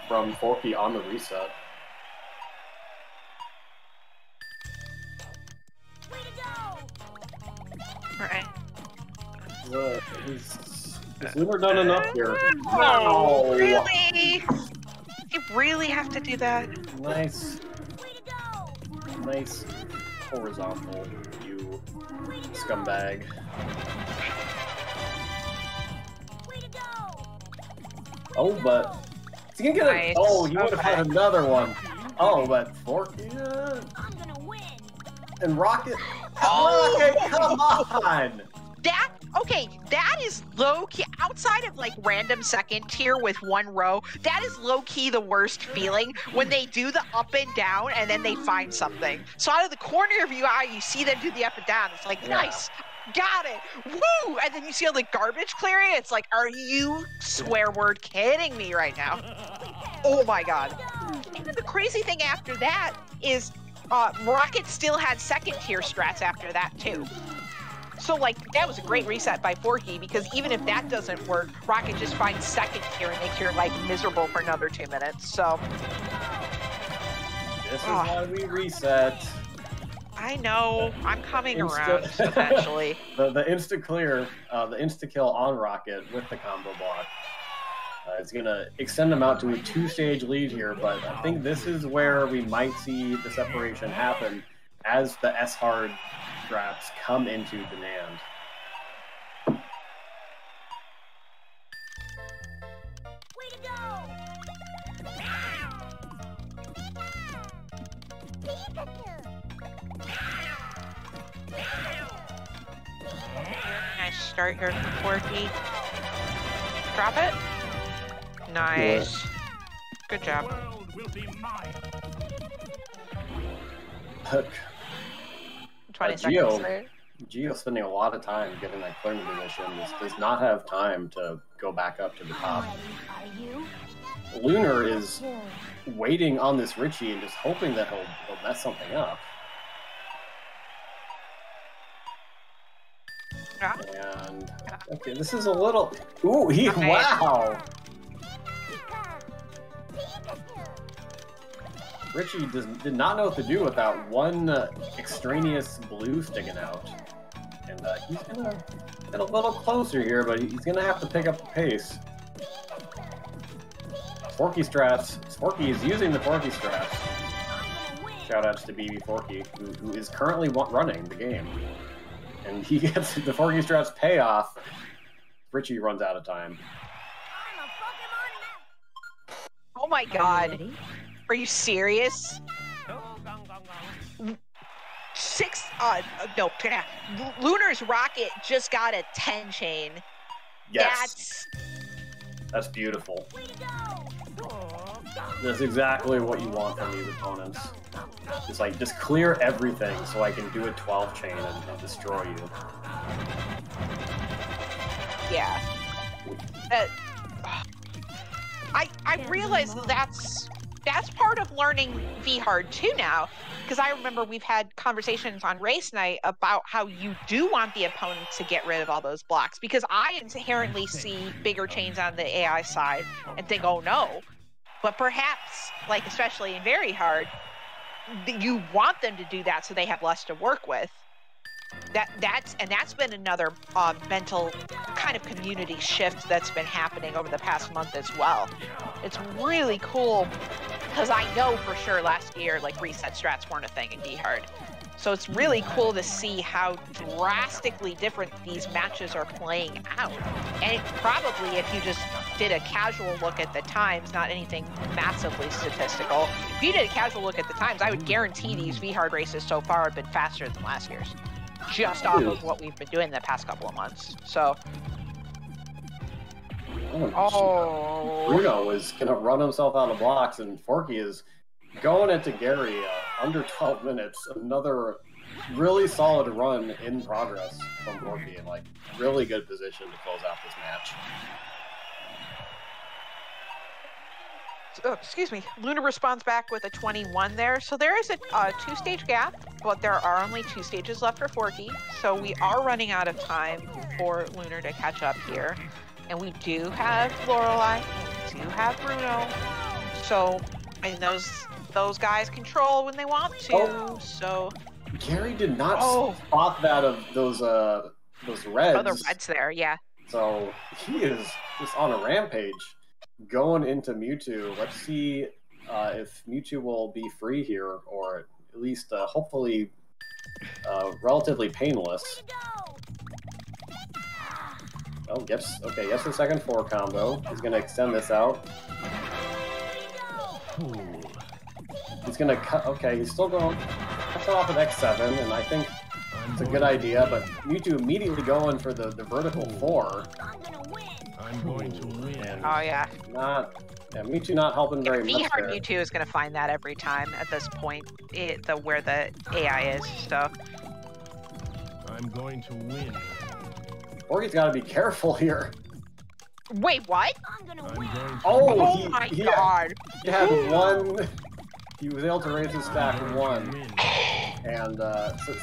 from Forky on the reset. Way to go. Right. Has Lunar done enough here? Oh, No! really? You really have to do that? Nice, Way to go. nice horizontal, you scumbag. Way to go. Oh, but is he gonna get a? Nice. Oh, he would have had Okay. another one. Oh, but Forky I'm gonna win. and Rocket. Oh! Rocket, come on! That is low key outside of like random second tier with one row. That is low key the worst feeling when they do the up and down and then they find something. So out of the corner of your eye, you see them do the up and down. It's like, Yeah. nice, got it, woo! And then you see all the garbage clearing. It's like, are you swear word kidding me right now? Oh my god! And then the crazy thing after that is Rocket still had second tier strats after that too. So, like, that was a great reset by Forky, because even if that doesn't work, Rocket just finds second tier and makes your life miserable for another 2 minutes. So, This is why we reset. I know. I'm coming Insta- around eventually. The insta clear, the insta kill on Rocket with the combo block. It's gonna extend them out to a 2-stage lead here, but I think this is where we might see the separation happen as the S-Hard drafts come into demand. Way to go! Nice start here from Forky. Drop it. Nice. Good job. World will be mine. Look, 20 Gio. seconds there. Gio spending a lot of time getting that clearing position. Does not have time to go back up to the top. Are you? Lunar is waiting on this Richie and just hoping that he'll mess something up. Yeah. And okay, this is a little. Ooh, Nice. Wow! Richie did not know what to do with that one extraneous blue sticking out, and he's gonna get a little closer here, but he's gonna have to pick up the pace. Forky strats. Forky is using the Forky strats. Shoutouts to BB Forky, who is currently running the game. And he gets the Forky strats payoff. Richie runs out of time. Oh my god. Are you serious? Lunar's Rocket just got a 10 chain. Yes, that's beautiful. That's exactly what you want from these opponents. Just clear everything so I can do a 12 chain and destroy you. Yeah. I realize that's part of learning V-Hard too now, because I remember we've had conversations on race night about how you do want the opponent to get rid of all those blocks, because I inherently see bigger chains on the AI side and think, oh no. But perhaps, like especially in Very Hard, you want them to do that so they have less to work with. That's been another mental kind of community shift that's been happening over the past month as well. It's really cool because I know for sure last year like reset strats weren't a thing in V-Hard. So it's really cool to see how drastically different these matches are playing out. And probably if you just did a casual look at the times, not anything massively statistical, if you did a casual look at the times, I would guarantee these V-Hard races so far have been faster than last year's. Just off of what we've been doing the past couple of months. So. Bruno is gonna run himself out of blocks, and Forky is going into Gary under 12 minutes. Another really solid run in progress from Forky, and really good position to close out this match. Oh, excuse me. Luna responds back with a 21 there. So there is a 2-stage gap, but there are only 2 stages left for Forky. So we are running out of time for Lunar to catch up here. And we do have Lorelei, we do have Bruno. So, and those guys control when they want to. So Gary did not spot that of those reds. Oh, the reds there, yeah. So he is just on a rampage. Going into Mewtwo, let's see if Mewtwo will be free here, or at least hopefully relatively painless. Oh, yes. Okay, yes, the second 4 combo. He's going to extend this out. He's going to cut. Okay, he's still going. Cuts it off at X7, and I think it's a good idea, but Mewtwo immediately going for the vertical 4. I'm going to win. And Oh, yeah. Mewtwo not helping very much V-Hard there. Mewtwo is going to find that every time at this point, where the AI is, so. I'm going to win. Forky's got to be careful here. Wait, what? I'm going to Oh win. my god. He had one. He was able to raise his stack I'm one. going to win. And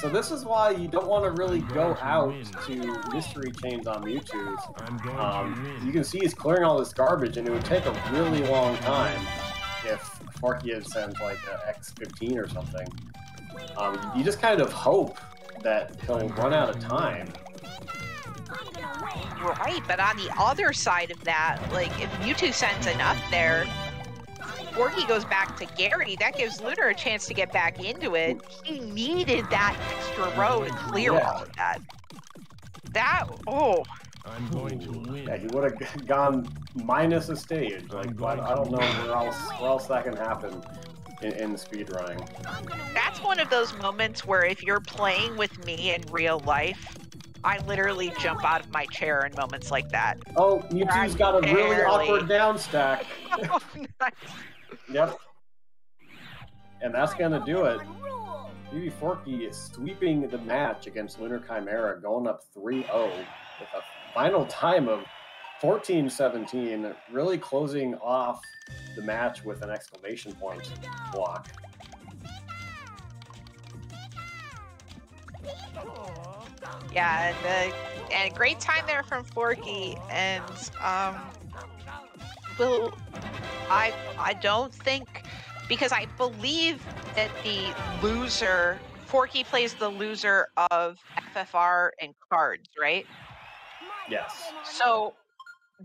so this is why you don't want to really go out to mystery chains on Mewtwo's. I'm going to win. You can see he's clearing all this garbage, and it would take a really long time if Forky had sent like a X15 or something. You just kind of hope that he'll run out of time. Right, but on the other side of that, like, if Mewtwo sends enough there, Forky goes back to Gary, that gives Lunar a chance to get back into it. He needed that extra row to clear all of that. I'm going to win. Yeah, he would have gone minus a stage. Like, but I don't know where else that can happen in speedrunning. That's one of those moments where if you're playing with me in real life, I literally jump out of my chair in moments like that. Oh, Mewtwo's got a really awkward down stack. Oh, nice. Yep. And that's gonna do it. BB Forky is sweeping the match against Lunar Chimera, going up 3-0 with a final time of 14-17, really closing off the match with an exclamation point block. Yeah, and a great time there from Forky, and I don't think, because I believe that the loser, Forky plays the loser of FFR and cards, right? Yes. So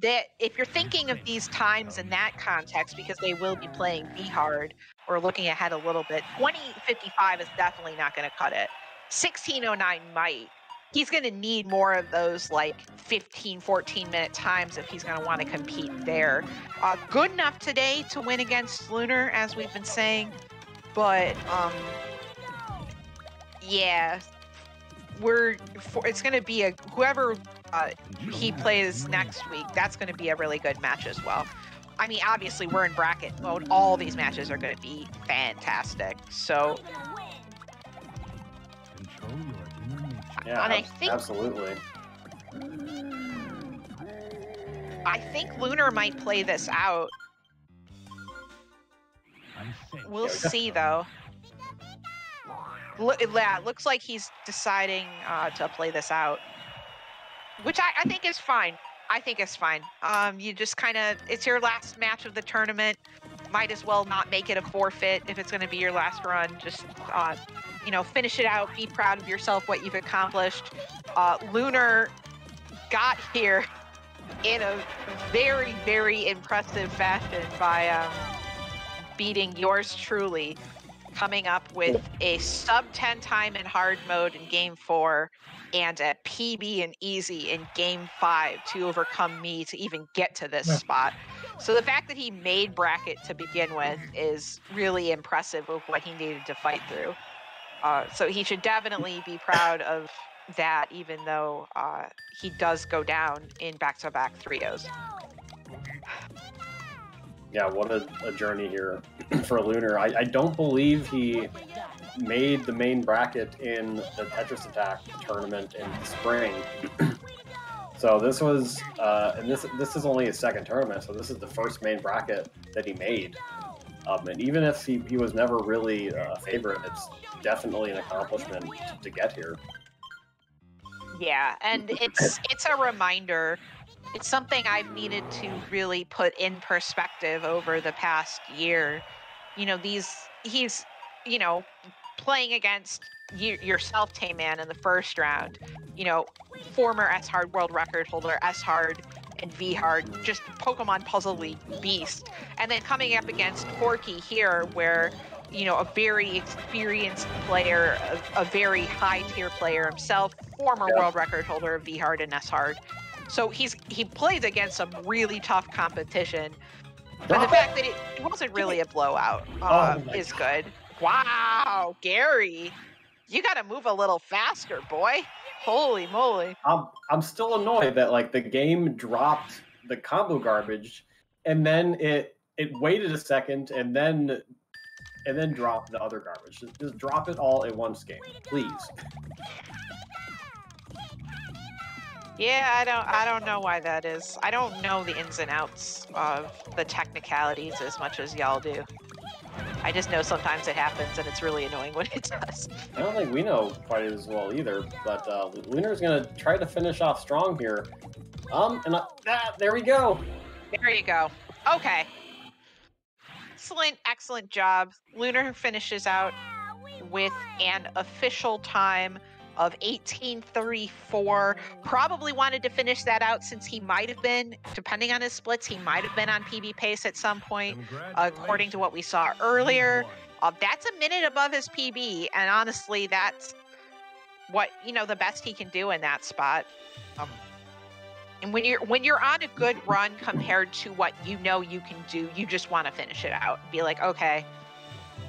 that if you're thinking of these times in that context, because they will be playing B hard or looking ahead a little bit, 20:55 is definitely not going to cut it. 16:09 might. He's going to need more of those like 15, 14-minute times if he's going to want to compete there. Good enough today to win against Lunar, as we've been saying, but yeah, it's going to be whoever he plays next week. That's going to be a really good match as well. I mean, obviously we're in bracket mode. All these matches are going to be fantastic. So. Yeah, and absolutely. I think Lunar might play this out. We'll see, though. It looks like he's deciding to play this out, which I think is fine. I think it's fine. You just kind of, it's your last match of the tournament. Might as well not make it a forfeit if it's going to be your last run. Just you know, finish it out, be proud of yourself, what you've accomplished. Lunar got here in a very, very impressive fashion by beating yours truly, coming up with a sub-10 time in hard mode in Game 4 and a PB in easy in Game 5 to overcome me to even get to this spot. So the fact that he made bracket to begin with is really impressive of what he needed to fight through. So he should definitely be proud of that, even though he does go down in back-to-back 3-0s. Yeah, what a journey here for Lunar. I don't believe he made the main bracket in the Tetris Attack tournament in the spring. So this was, and this is only his second tournament, so this is the first main bracket that he made. And even if he was never really a favorite, it's definitely an accomplishment to get here. Yeah, and it's a reminder. It's something I've needed to really put in perspective over the past year. You know, he's, you know, playing against yourself, Tayman, in the first round. You know, former S-Hard world record holder, S-Hard and V-Hard, just Pokemon Puzzle League beast. And then coming up against Forky here, where, you know, a very experienced player, a very high-tier player himself, former world record holder of V-Hard and S-Hard. So he plays against some really tough competition. But the fact that it wasn't really a blowout is good. Wow, Gary, you got to move a little faster, boy. Holy moly. I'm still annoyed that like the game dropped the combo garbage and then it waited a second and then dropped the other garbage. Just drop it all in one game, please. Yeah, I don't know why that is. I don't know the ins and outs of the technicalities as much as y'all do. I just know sometimes it happens and it's really annoying when it does. I don't think we know quite as well either, but Lunar's gonna try to finish off strong here. There we go. There you go. Okay. Excellent job. Lunar finishes out with an official time of 18:34. Probably wanted to finish that out since he might have been, depending on his splits, he might have been on PB pace at some point, according to what we saw earlier. That's a minute above his PB, and honestly, that's what, the best he can do in that spot. And when you're on a good run compared to what you can do, you just want to finish it out. Be like, okay,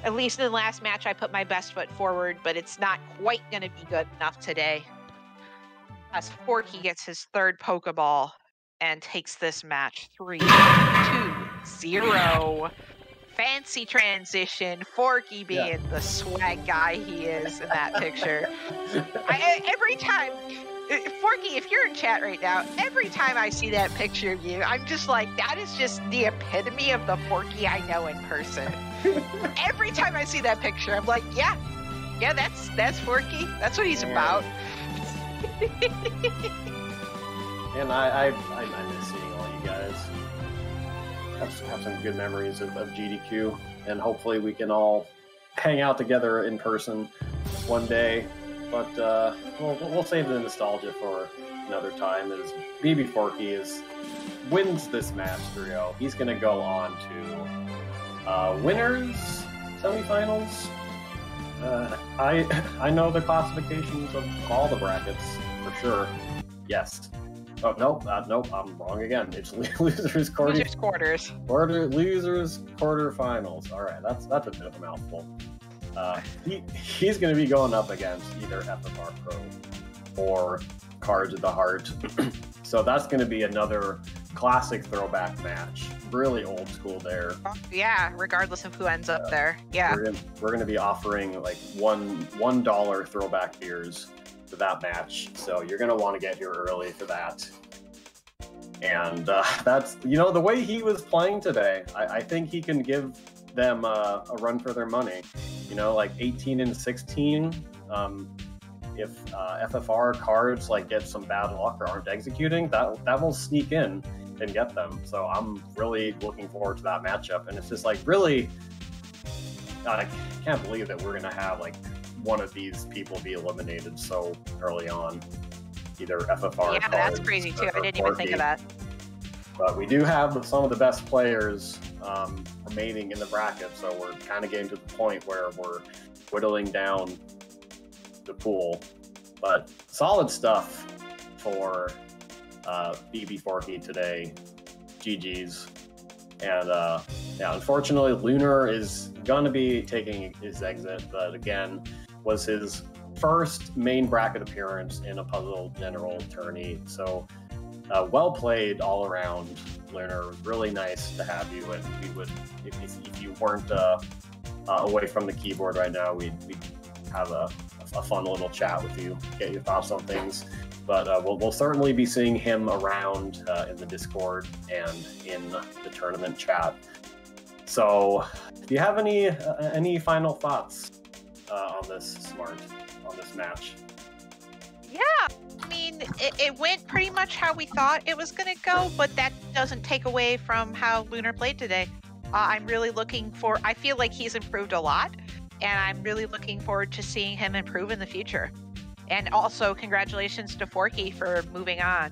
at least in the last match, I put my best foot forward, but it's not quite going to be good enough today. As Forky gets his third Pokeball and takes this match 3-2-0. Fancy transition. Forky being the swag guy he is in that picture. Every time, Forky, if you're in chat right now, every time I see that picture of you, I'm just like, that is just the epitome of the Forky I know in person. Every time I see that picture, I'm like, yeah, that's Forky. That's what he's about. And I miss seeing all you guys. Have some good memories of GDQ, and hopefully we can all hang out together in person one day. But we'll save the nostalgia for another time. As BB Forky wins this match 3-0, he's going to go on to winners semifinals. I know the classifications of all the brackets for sure. Yes. Oh, nope, I'm wrong again. It's losers quarters. Losers quarterfinals. All right, that's a bit of a mouthful. He's going to be going up against either FFR Pro or Cards of the Heart. So that's going to be another classic throwback match. Really old school there. Yeah, regardless of who ends up there. Yeah. We're going to be offering like $1 throwback beers for that match, so you're going to want to get here early for that. And that's, the way he was playing today, I think he can give them a run for their money. Like 18-16. If FFR Cards get some bad luck or aren't executing, that will sneak in and get them. So I'm really looking forward to that matchup. And it's just really, I can't believe that we're going to have one of these people be eliminated so early on, either FFR. Yeah, that's crazy too. I didn't even think of that. But we do have some of the best players remaining in the bracket, so we're kind of getting to the point where we're whittling down the pool. But solid stuff for BB Forky today. GG's. And unfortunately, Lunar is going to be taking his exit, but again, was his first main bracket appearance in a Puzzle General tourney. So well played all around, Lunar. Really nice to have you. And we would, if you weren't away from the keyboard right now, we'd have a fun little chat with you, get your thoughts on things. But we'll certainly be seeing him around in the Discord and in the tournament chat. So, do you have any final thoughts on this match? Yeah, I mean, it went pretty much how we thought it was going to go, but that doesn't take away from how Lunar played today. I'm really I feel like he's improved a lot, and I'm really looking forward to seeing him improve in the future. And also, congratulations to Forky for moving on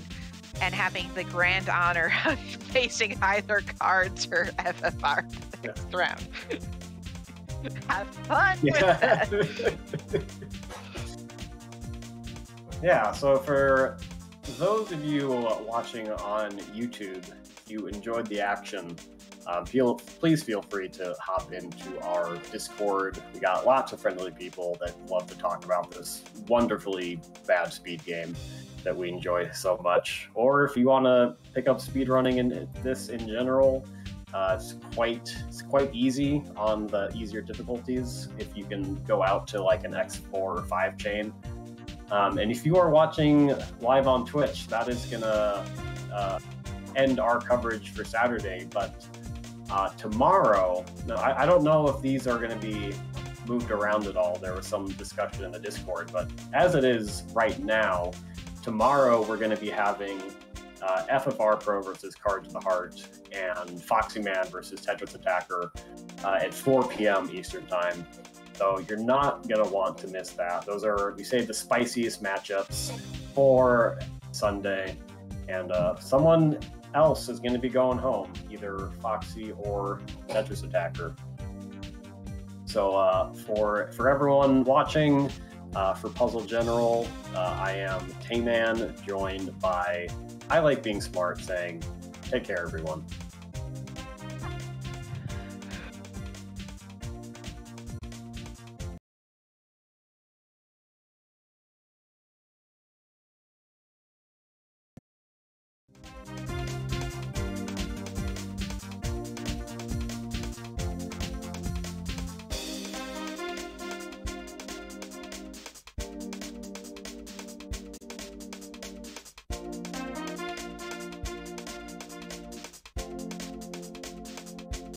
and having the grand honor of facing either Cards or FFR next round. Have fun with that. Yeah, so for those of you watching on YouTube, if you enjoyed the action, please feel free to hop into our Discord. We got lots of friendly people that love to talk about this wonderfully bad speed game that we enjoy so much. Or if you want to pick up speedrunning in this in general, it's quite easy on the easier difficulties if you can go out to an X4 or 5 chain. And if you are watching live on Twitch, that is gonna end our coverage for Saturday, but tomorrow, I don't know if these are going to be moved around at all. There was some discussion in the Discord, but as it is right now, tomorrow we're going to be having FFR Pro versus Cards of the Heart and Foxy Man versus Tetris Attacker at 4 p.m. Eastern Time. So you're not going to want to miss that. Those are, we saved the spiciest matchups for Sunday. And someone else is going to be going home, either Foxy or Tetris Attacker. So for everyone watching, for Puzzle General, I am Tayman, joined by I Like Being Smart, saying, take care, everyone.